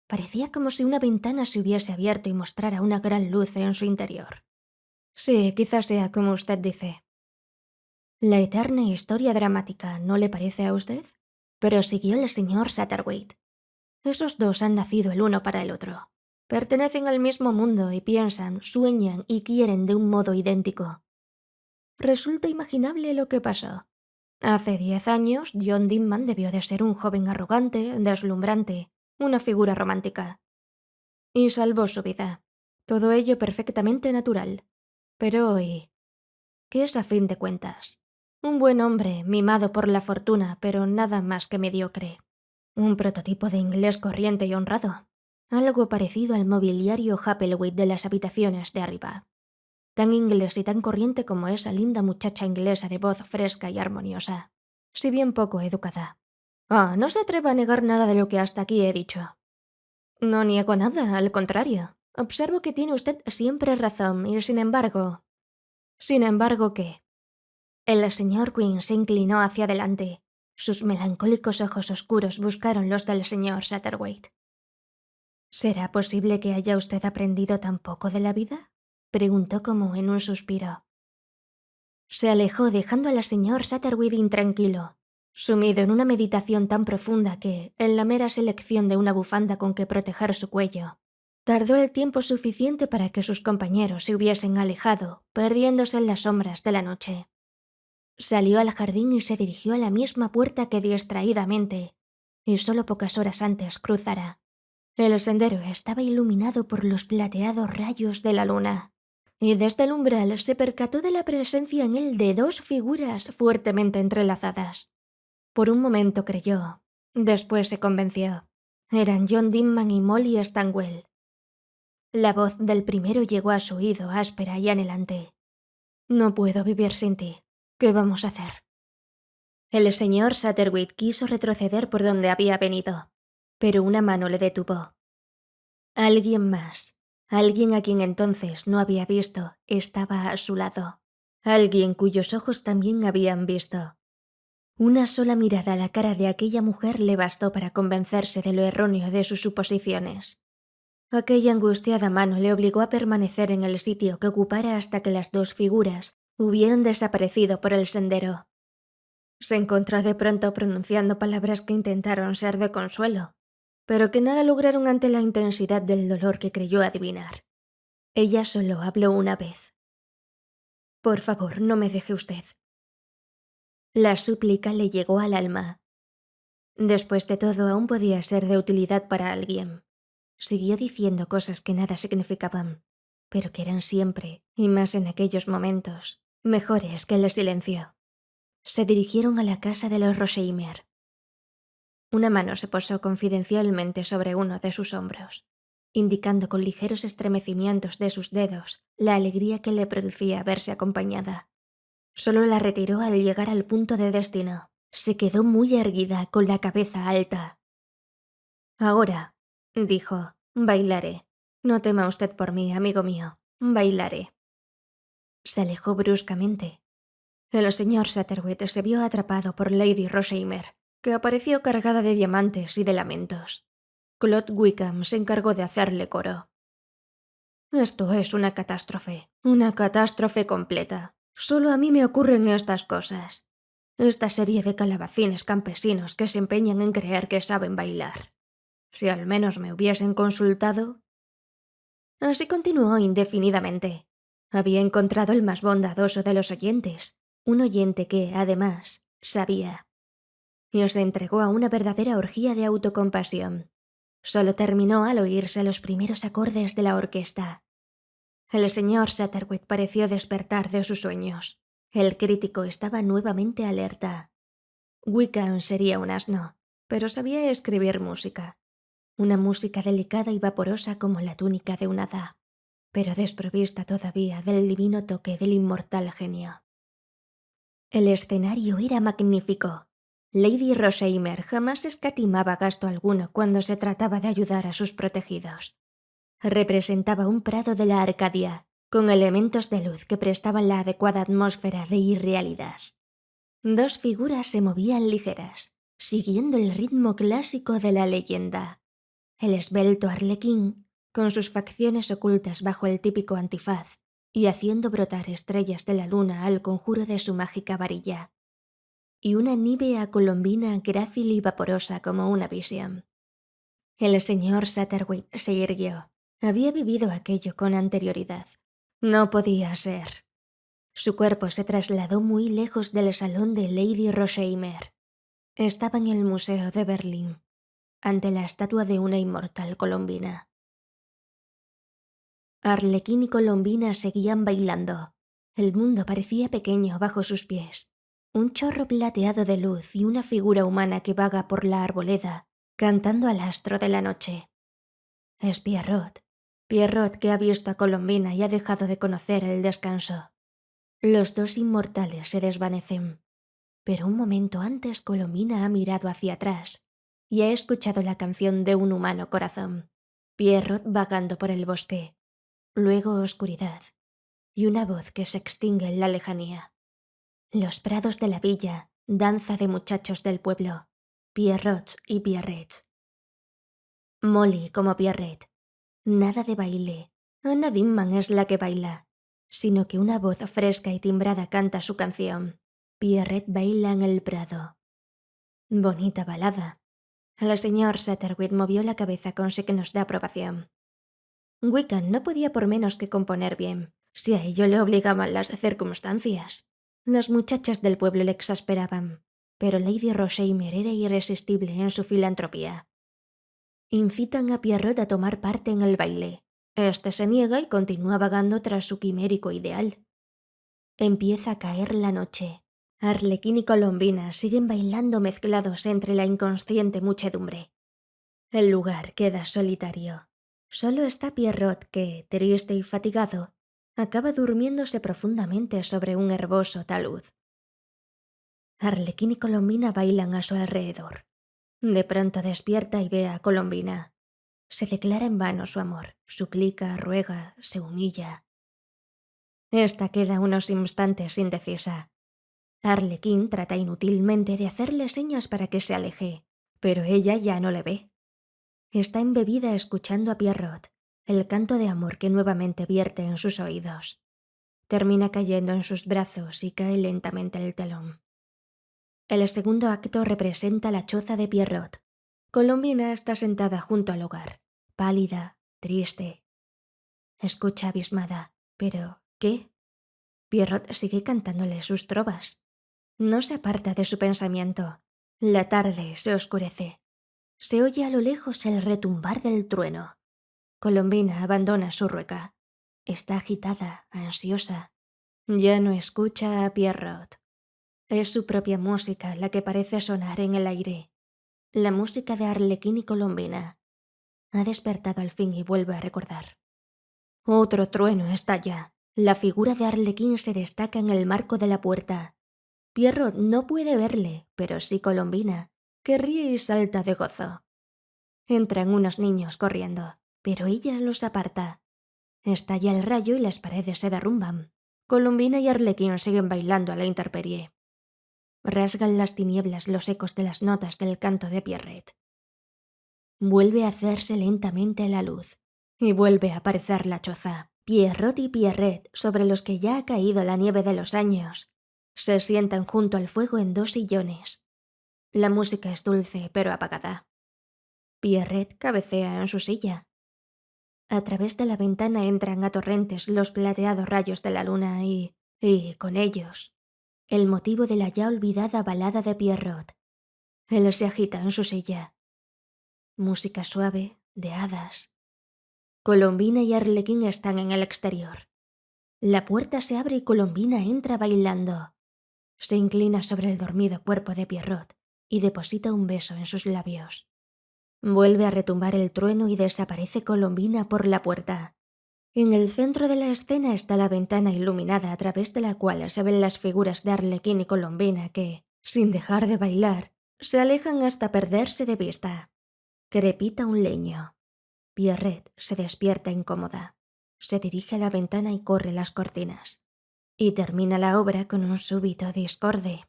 [SPEAKER 1] Parecía como si una ventana se hubiese abierto y mostrara una gran luz en su interior. Sí, quizás sea como usted dice. La eterna historia dramática, ¿no le parece a usted? Prosiguió el señor Satterwhite. Esos dos han nacido el uno para el otro. Pertenecen al mismo mundo y piensan, sueñan y quieren de un modo idéntico. Resulta imaginable lo que pasó. Hace 10 años, John Dimman debió de ser un joven arrogante, deslumbrante, una figura romántica. Y salvó su vida. Todo ello perfectamente natural. Pero hoy, ¿qué es a fin de cuentas? Un buen hombre, mimado por la fortuna, pero nada más que mediocre. Un prototipo de inglés corriente y honrado. Algo parecido al mobiliario Happelwhite de las habitaciones de arriba. Tan inglés y tan corriente como esa linda muchacha inglesa de voz fresca y armoniosa, si bien poco educada. No se atreva a negar nada de lo que hasta aquí he dicho. No niego nada, al contrario. Observo que tiene usted siempre razón y sin embargo... ¿Sin embargo qué? El señor Quinn se inclinó hacia adelante. Sus melancólicos ojos oscuros buscaron los del señor Satterwhite. ¿Será posible que haya usted aprendido tan poco de la vida? Preguntó como en un suspiro. Se alejó dejando al señor Satterwhite intranquilo, sumido en una meditación tan profunda que, en la mera selección de una bufanda con que proteger su cuello, tardó el tiempo suficiente para que sus compañeros se hubiesen alejado, perdiéndose en las sombras de la noche. Salió al jardín y se dirigió a la misma puerta que distraídamente, y solo pocas horas antes cruzara. El sendero estaba iluminado por los plateados rayos de la luna, y desde el umbral se percató de la presencia en él de dos figuras fuertemente entrelazadas. Por un momento creyó, después se convenció. Eran John Dimman y Molly Stanwell. La voz del primero llegó a su oído áspera y anhelante. No puedo vivir sin ti. ¿Qué vamos a hacer? El señor Satterwhite quiso retroceder por donde había venido, pero una mano le detuvo. Alguien más, alguien a quien entonces no había visto, estaba a su lado. Alguien cuyos ojos también habían visto. Una sola mirada a la cara de aquella mujer le bastó para convencerse de lo erróneo de sus suposiciones. Aquella angustiada mano le obligó a permanecer en el sitio que ocupara hasta que las dos figuras hubieran desaparecido por el sendero. Se encontró de pronto pronunciando palabras que intentaron ser de consuelo, pero que nada lograron ante la intensidad del dolor que creyó adivinar. Ella solo habló una vez. «Por favor, no me deje usted». La súplica le llegó al alma. Después de todo, aún podía ser de utilidad para alguien. Siguió diciendo cosas que nada significaban, pero que eran siempre, y más en aquellos momentos, mejores que el silencio. Se dirigieron a la casa de los Rosheimer. Una mano se posó confidencialmente sobre uno de sus hombros, indicando con ligeros estremecimientos de sus dedos la alegría que le producía verse acompañada. Solo la retiró al llegar al punto de destino. Se quedó muy erguida, con la cabeza alta. «Ahora», dijo, «bailaré. No tema usted por mí, amigo mío. Bailaré». Se alejó bruscamente. El señor Satterwhite se vio atrapado por Lady Rosheimer, que apareció cargada de diamantes y de lamentos. Claude Wickham se encargó de hacerle coro. «Esto es una catástrofe completa. Solo a mí me ocurren estas cosas. Esta serie de calabacines campesinos que se empeñan en creer que saben bailar. Si al menos me hubiesen consultado». Así continuó indefinidamente. Había encontrado el más bondadoso de los oyentes, un oyente que, además, sabía. Y se entregó a una verdadera orgía de autocompasión. Solo terminó al oírse los primeros acordes de la orquesta. El señor Satterwhite pareció despertar de sus sueños. El crítico estaba nuevamente alerta. Wickham sería un asno, pero sabía escribir música. Una música delicada y vaporosa como la túnica de un hada, pero desprovista todavía del divino toque del inmortal genio. El escenario era magnífico. Lady Rosheimer jamás escatimaba gasto alguno cuando se trataba de ayudar a sus protegidos. Representaba un prado de la Arcadia, con elementos de luz que prestaban la adecuada atmósfera de irrealidad. Dos figuras se movían ligeras, siguiendo el ritmo clásico de la leyenda. El esbelto arlequín, con sus facciones ocultas bajo el típico antifaz, y haciendo brotar estrellas de la luna al conjuro de su mágica varilla. Y una nívea colombina grácil y vaporosa como una visión. El señor Satterwhite se irguió. Había vivido aquello con anterioridad. No podía ser. Su cuerpo se trasladó muy lejos del salón de Lady Rosheimer. Estaba en el Museo de Berlín, ante la estatua de una inmortal colombina. Arlequín y Colombina seguían bailando. El mundo parecía pequeño bajo sus pies. Un chorro plateado de luz y una figura humana que vaga por la arboleda, cantando al astro de la noche. Es Pierrot. Pierrot que ha visto a Colombina y ha dejado de conocer el descanso. Los dos inmortales se desvanecen. Pero un momento antes Colombina ha mirado hacia atrás y ha escuchado la canción de un humano corazón. Pierrot vagando por el bosque. Luego oscuridad, y una voz que se extingue en la lejanía. Los prados de la villa, danza de muchachos del pueblo, Pierrots y Pierrettes. Molly como Pierrette. Nada de baile. Anna Dinman es la que baila, sino que una voz fresca y timbrada canta su canción. Pierrette baila en el prado. Bonita balada. El señor Satterwhite movió la cabeza con signos de aprobación. Wickham no podía por menos que componer bien, si a ello le obligaban las circunstancias. Las muchachas del pueblo le exasperaban, pero Lady Rosheimer era irresistible en su filantropía. Incitan a Pierrot a tomar parte en el baile. Este se niega y continúa vagando tras su quimérico ideal. Empieza a caer la noche. Arlequín y Colombina siguen bailando mezclados entre la inconsciente muchedumbre. El lugar queda solitario. Solo está Pierrot que, triste y fatigado, acaba durmiéndose profundamente sobre un herboso talud. Arlequín y Colombina bailan a su alrededor. De pronto despierta y ve a Colombina. Se declara en vano su amor, suplica, ruega, se humilla. Esta queda unos instantes indecisa. Arlequín trata inútilmente de hacerle señas para que se aleje, pero ella ya no le ve. Está embebida escuchando a Pierrot, el canto de amor que nuevamente vierte en sus oídos. Termina cayendo en sus brazos y cae lentamente el telón. El segundo acto representa la choza de Pierrot. Colombina está sentada junto al hogar, pálida, triste. Escucha abismada. ¿Pero qué? Pierrot sigue cantándole sus trovas. No se aparta de su pensamiento. La tarde se oscurece. Se oye a lo lejos el retumbar del trueno. Colombina abandona su rueca. Está agitada, ansiosa. Ya no escucha a Pierrot. Es su propia música la que parece sonar en el aire. La música de Arlequín y Colombina. Ha despertado al fin y vuelve a recordar. Otro trueno estalla. La figura de Arlequín se destaca en el marco de la puerta. Pierrot no puede verle, pero sí Colombina, que ríe y salta de gozo. Entran unos niños corriendo, pero ella los aparta. Estalla el rayo y las paredes se derrumban. Colombina y Arlequín siguen bailando a la intemperie. Rasgan las tinieblas los ecos de las notas del canto de Pierrette. Vuelve a hacerse lentamente la luz y vuelve a aparecer la choza. Pierrot y Pierrette, sobre los que ya ha caído la nieve de los años, se sientan junto al fuego en dos sillones. La música es dulce pero apagada. Pierrette cabecea en su silla. A través de la ventana entran a torrentes los plateados rayos de la luna y con ellos, el motivo de la ya olvidada balada de Pierrot. Él se agita en su silla. Música suave, de hadas. Colombina y Arlequín están en el exterior. La puerta se abre y Colombina entra bailando. Se inclina sobre el dormido cuerpo de Pierrot y deposita un beso en sus labios. Vuelve a retumbar el trueno y desaparece Colombina por la puerta. En el centro de la escena está la ventana iluminada a través de la cual se ven las figuras de Arlequín y Colombina que, sin dejar de bailar, se alejan hasta perderse de vista. Crepita un leño. Pierrette se despierta incómoda. Se dirige a la ventana y corre las cortinas. Y termina la obra con un súbito discorde.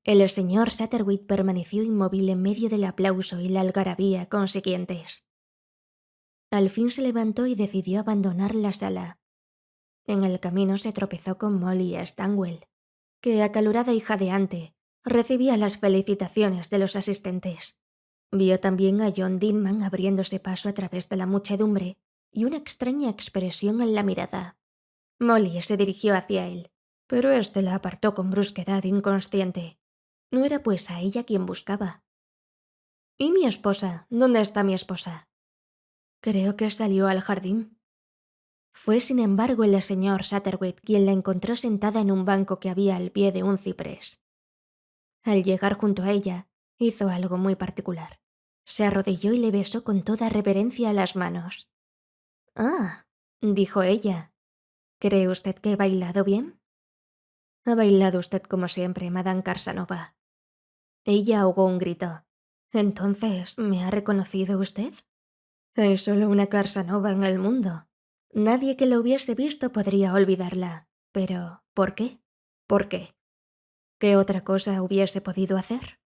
[SPEAKER 1] El señor Satterwhite permaneció inmóvil en medio del aplauso y la algarabía consiguientes. Al fin se levantó y decidió abandonar la sala. En el camino se tropezó con Molly Stanwell, que, acalorada y jadeante, recibía las felicitaciones de los asistentes. Vio también a John Dinman abriéndose paso a través de la muchedumbre y una extraña expresión en la mirada. Molly se dirigió hacia él, pero éste la apartó con brusquedad inconsciente. No era pues a ella quien buscaba. ¿Y mi esposa? ¿Dónde está mi esposa? Creo que salió al jardín. Fue sin embargo el señor Satterwhite quien la encontró sentada en un banco que había al pie de un ciprés. Al llegar junto a ella, hizo algo muy particular. Se arrodilló y le besó con toda reverencia las manos. «Ah», dijo ella, «¿cree usted que he bailado bien?» «Ha bailado usted como siempre, Madame Casanova». Ella ahogó un grito. «¿Entonces me ha reconocido usted?» «Hay solo una Casanova en el mundo. Nadie que la hubiese visto podría olvidarla. Pero, ¿por qué? ¿Por qué? ¿Qué otra cosa hubiese podido hacer?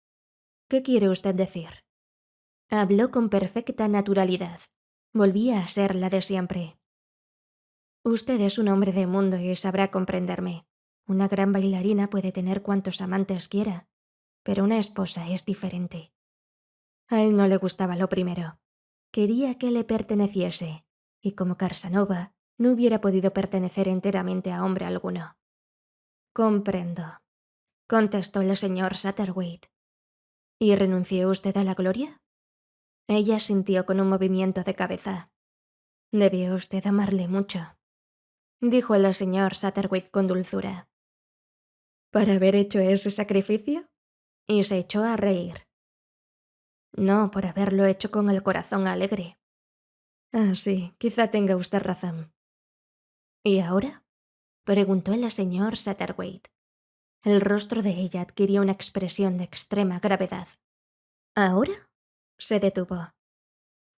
[SPEAKER 1] ¿Qué quiere usted decir?» Habló con perfecta naturalidad. Volvía a ser la de siempre. «Usted es un hombre de mundo y sabrá comprenderme. Una gran bailarina puede tener cuantos amantes quiera, pero una esposa es diferente». A él no le gustaba lo primero. Quería que le perteneciese, y como Casanova, no hubiera podido pertenecer enteramente a hombre alguno. «Comprendo», contestó el señor Satterwhite. «¿Y renunció usted a la gloria?» Ella sintió con un movimiento de cabeza. «Debió usted amarle mucho», dijo el señor Satterwhite con dulzura. «¿Para haber hecho ese sacrificio?» Y se echó a reír. «No, por haberlo hecho con el corazón alegre». «Ah, sí, quizá tenga usted razón». ¿Y ahora? Preguntó el señor Satterthwaite. El rostro de ella adquirió una expresión de extrema gravedad. ¿Ahora? Se detuvo.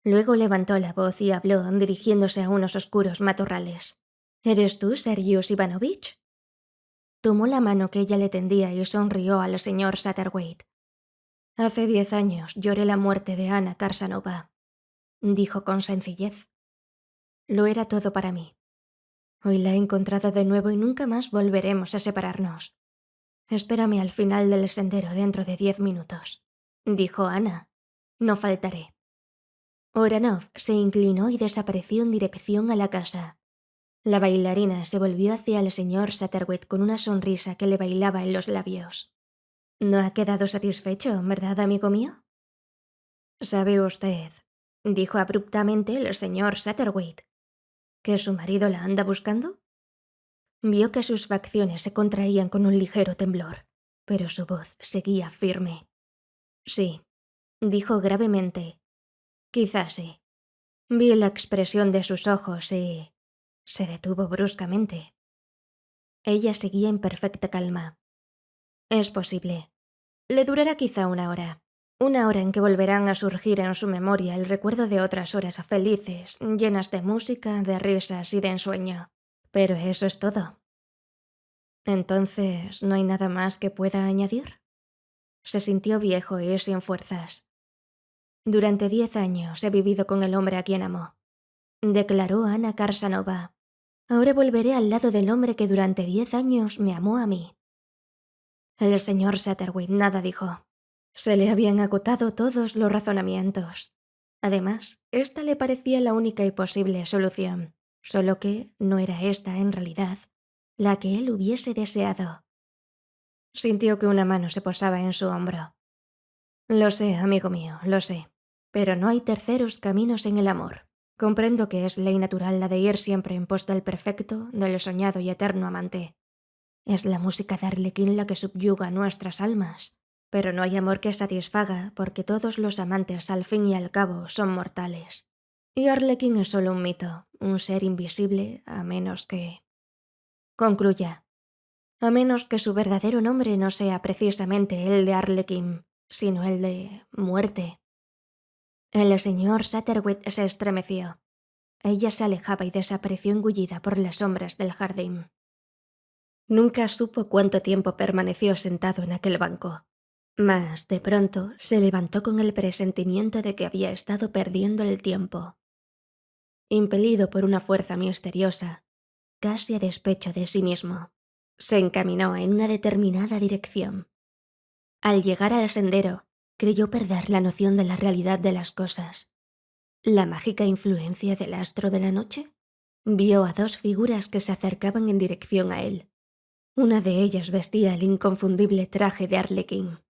[SPEAKER 1] Luego levantó la voz y habló dirigiéndose a unos oscuros matorrales. ¿Eres tú, Sergius Ivanovich? Tomó la mano que ella le tendía y sonrió al señor Satterthwaite. Hace 10 años lloré la muerte de Ana Karsanova, dijo con sencillez. Lo era todo para mí. Hoy la he encontrado de nuevo y nunca más volveremos a separarnos. Espérame al final del sendero dentro de 10 minutos, dijo Ana. No faltaré. Oranov se inclinó y desapareció en dirección a la casa. La bailarina se volvió hacia el señor Satterthwaite con una sonrisa que le bailaba en los labios. ¿No ha quedado satisfecho, verdad, amigo mío? ¿Sabe usted, dijo abruptamente el señor Satterthwaite, que su marido la anda buscando? Vio que sus facciones se contraían con un ligero temblor, pero su voz seguía firme. Sí, dijo gravemente. Quizás sí. Vi la expresión de sus ojos y... se detuvo bruscamente. Ella seguía en perfecta calma. Es posible. Le durará quizá 1 hora. 1 hora en que volverán a surgir en su memoria el recuerdo de otras horas felices, llenas de música, de risas y de ensueño. Pero eso es todo. Entonces, ¿no hay nada más que pueda añadir? Se sintió viejo y sin fuerzas. Durante 10 años he vivido con el hombre a quien amó, declaró Ana Karsanova. Ahora volveré al lado del hombre que durante 10 años me amó a mí. El señor Satterthwaite nada dijo. Se le habían agotado todos los razonamientos. Además, esta le parecía la única y posible solución, solo que no era esta, en realidad, la que él hubiese deseado. Sintió que una mano se posaba en su hombro. Lo sé, amigo mío, lo sé, pero no hay terceros caminos en el amor. Comprendo que es ley natural la de ir siempre en pos del perfecto, del soñado y eterno amante. Es la música de Arlequín la que subyuga nuestras almas, pero no hay amor que satisfaga porque todos los amantes al fin y al cabo son mortales. Y Arlequín es solo un mito, un ser invisible, a menos que... Concluya. A menos que su verdadero nombre no sea precisamente el de Arlequín, sino el de muerte. El señor Satterthwaite se estremeció. Ella se alejaba y desapareció engullida por las sombras del jardín. Nunca supo cuánto tiempo permaneció sentado en aquel banco. Mas, de pronto, se levantó con el presentimiento de que había estado perdiendo el tiempo. Impelido por una fuerza misteriosa, casi a despecho de sí mismo, se encaminó en una determinada dirección. Al llegar al sendero, creyó perder la noción de la realidad de las cosas. ¿La mágica influencia del astro de la noche? Vio a 2 figuras que se acercaban en dirección a él. Una de ellas vestía el inconfundible traje de Arlequín.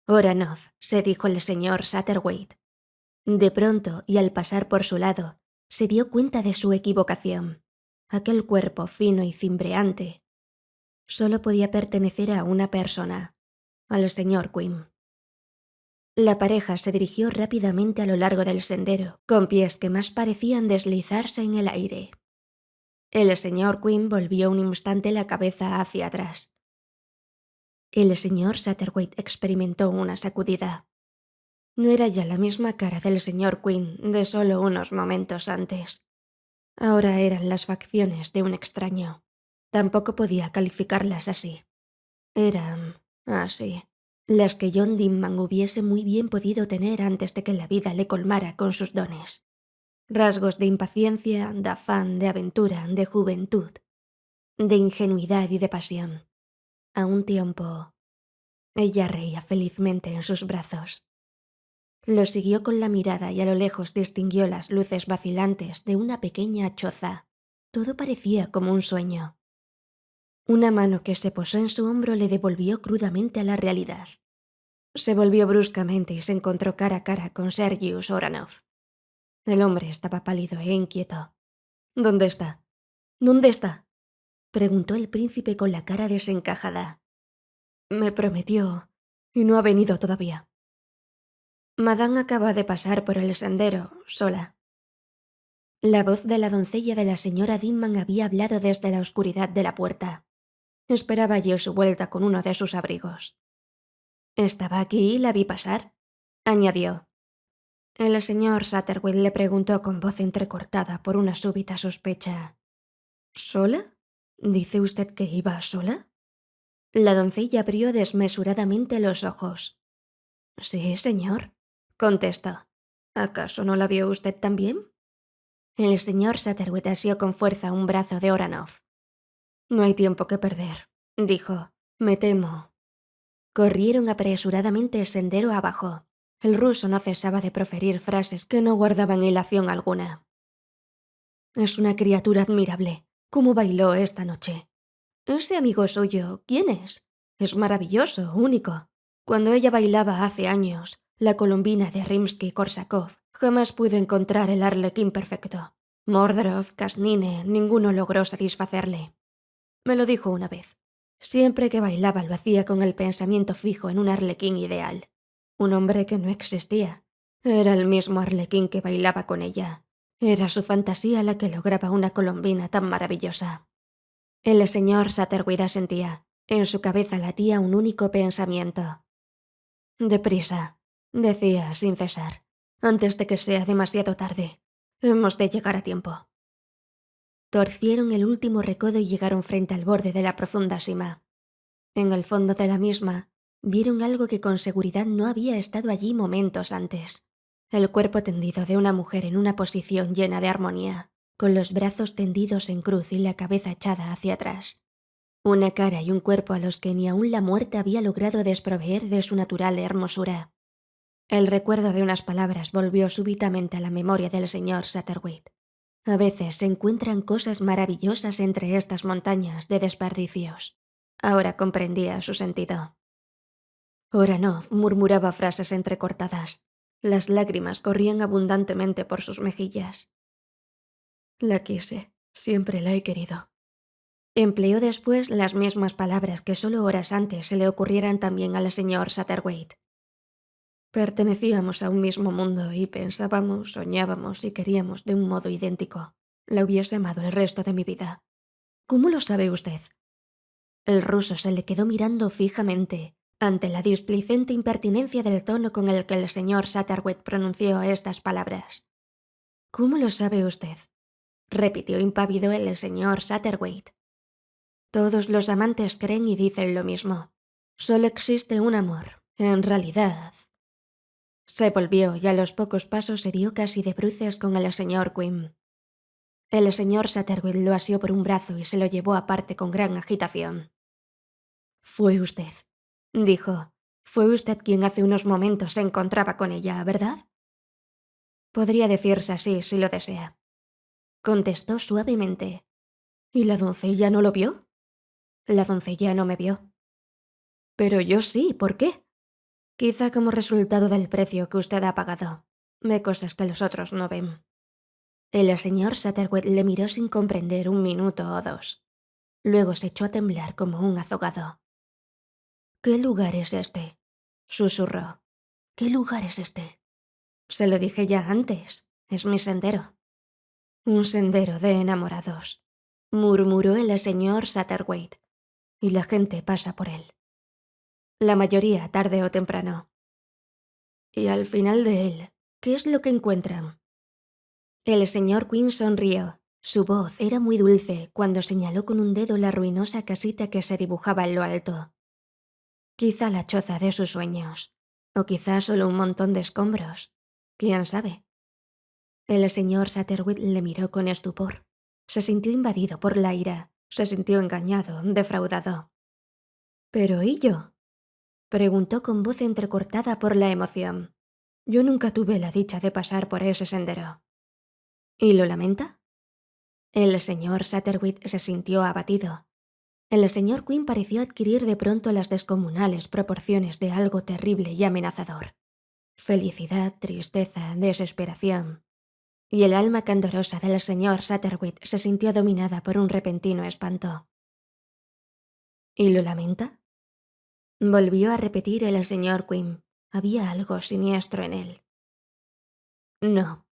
[SPEAKER 1] Oranov, se dijo el señor Satterthwaite. De pronto, y al pasar por su lado, se dio cuenta de su equivocación. Aquel cuerpo fino y cimbreante solo podía pertenecer a una persona, al señor Quinn. La pareja se dirigió rápidamente a lo largo del sendero, con pies que más parecían deslizarse en el aire. El señor Quinn volvió un instante la cabeza hacia atrás. El señor Satterthwaite experimentó una sacudida. No era ya la misma cara del señor Quinn de solo unos momentos antes. Ahora eran las facciones de un extraño. Tampoco podía calificarlas así. Eran, así, las que John Dinman hubiese muy bien podido tener antes de que la vida le colmara con sus dones. Rasgos de impaciencia, de afán, de aventura, de juventud, de ingenuidad y de pasión. A un tiempo, ella reía felizmente en sus brazos. Lo siguió con la mirada y a lo lejos distinguió las luces vacilantes de una pequeña choza. Todo parecía como un sueño. Una mano que se posó en su hombro le devolvió crudamente a la realidad. Se volvió bruscamente y se encontró cara a cara con Sergius Oranov. El hombre estaba pálido e inquieto. ¿Dónde está? ¿Dónde está?, preguntó el príncipe con la cara desencajada. Me prometió, y no ha venido todavía. Madame acaba de pasar por el sendero, sola. La voz de la doncella de la señora Dimman había hablado desde la oscuridad de la puerta. Esperaba yo su vuelta con uno de sus abrigos. «Estaba aquí y la vi pasar», añadió. El señor Satterwhite le preguntó con voz entrecortada por una súbita sospecha. «¿Sola? ¿Dice usted que iba sola?» La doncella abrió desmesuradamente los ojos. «Sí, señor», contestó. «¿Acaso no la vio usted también?» El señor Satterwhite asió con fuerza un brazo de Oranov. «No hay tiempo que perder», dijo. «Me temo». Corrieron apresuradamente el sendero abajo. El ruso no cesaba de proferir frases que no guardaban hilación alguna. «Es una criatura admirable. ¿Cómo bailó esta noche? Ese amigo suyo, ¿quién es? Es maravilloso, único. Cuando ella bailaba hace años, la colombina de Rimsky-Korsakov, jamás pudo encontrar el arlequín perfecto. Mordorov, Kasnine, ninguno logró satisfacerle. Me lo dijo una vez. Siempre que bailaba lo hacía con el pensamiento fijo en un arlequín ideal. Un hombre que no existía. Era el mismo arlequín que bailaba con ella. Era su fantasía la que lograba una colombina tan maravillosa. El señor Satterwhite asentía. En su cabeza latía un único pensamiento. «Deprisa», decía sin cesar, «antes de que sea demasiado tarde. Hemos de llegar a tiempo». Torcieron el último recodo y llegaron frente al borde de la profunda sima. En el fondo de la misma, vieron algo que con seguridad no había estado allí momentos antes. El cuerpo tendido de una mujer en una posición llena de armonía, con los brazos tendidos en cruz y la cabeza echada hacia atrás. Una cara y un cuerpo a los que ni aun la muerte había logrado desproveer de su natural hermosura. El recuerdo de unas palabras volvió súbitamente a la memoria del señor Satterwhite. A veces se encuentran cosas maravillosas entre estas montañas de desperdicios. Ahora comprendía su sentido. Oranov murmuraba frases entrecortadas. Las lágrimas corrían abundantemente por sus mejillas. «La quise, siempre la he querido». Empleó después las mismas palabras que solo horas antes se le ocurrieran también al señor Satterwhite. Pertenecíamos a un mismo mundo y pensábamos, soñábamos y queríamos de un modo idéntico. La hubiese amado el resto de mi vida. ¿Cómo lo sabe usted? El ruso se le quedó mirando fijamente, ante la displicente impertinencia del tono con el que el señor Satterwhite pronunció estas palabras. ¿Cómo lo sabe usted? Repitió impávido el señor Satterwhite. Todos los amantes creen y dicen lo mismo. Solo existe un amor, en realidad. Se volvió y a los pocos pasos se dio casi de bruces con el señor Quinn. El señor Satterwhite lo asió por un brazo y se lo llevó aparte con gran agitación. «Fue usted», dijo. «Fue usted quien hace unos momentos se encontraba con ella, ¿verdad?» «Podría decirse así si lo desea», contestó suavemente. «¿Y la doncella no lo vio?» «La doncella no me vio». «Pero yo sí, ¿por qué?» «Quizá como resultado del precio que usted ha pagado. Ve cosas que los otros no ven». El señor Satterwhite le miró sin comprender un minuto o dos. Luego se echó a temblar como un azogado. «¿Qué lugar es este?», susurró. «¿Qué lugar es este?» «Se lo dije ya antes. Es mi sendero». «Un sendero de enamorados», murmuró el señor Satterwhite. «Y la gente pasa por él. La mayoría, tarde o temprano. Y al final de él, ¿qué es lo que encuentran?» El señor Quinn sonrió. Su voz era muy dulce cuando señaló con un dedo la ruinosa casita que se dibujaba en lo alto. Quizá la choza de sus sueños. O quizá solo un montón de escombros. ¿Quién sabe? El señor Satterwhite le miró con estupor. Se sintió invadido por la ira. Se sintió engañado, defraudado. «¿Pero y yo?», preguntó con voz entrecortada por la emoción. «Yo nunca tuve la dicha de pasar por ese sendero». «¿Y lo lamenta?» El señor Satterwhite se sintió abatido. El señor Quinn pareció adquirir de pronto las descomunales proporciones de algo terrible y amenazador. Felicidad, tristeza, desesperación. Y el alma candorosa del señor Satterwhite se sintió dominada por un repentino espanto. «¿Y lo lamenta?», volvió a repetir el señor Quinn. Había algo siniestro en él. «No»,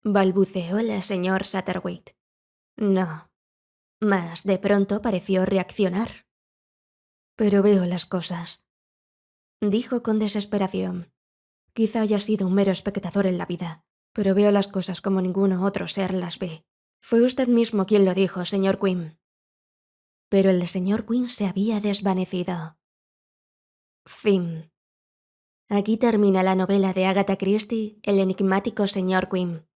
[SPEAKER 1] balbuceó el señor Satterwhite. No. Mas de pronto pareció reaccionar. Pero veo las cosas, dijo con desesperación. Quizá haya sido un mero espectador en la vida, pero veo las cosas como ninguno otro ser las ve. Fue usted mismo quien lo dijo, señor Quinn. Pero el señor Quinn se había desvanecido. Fin. Aquí termina la novela de Agatha Christie, El enigmático señor Quinn.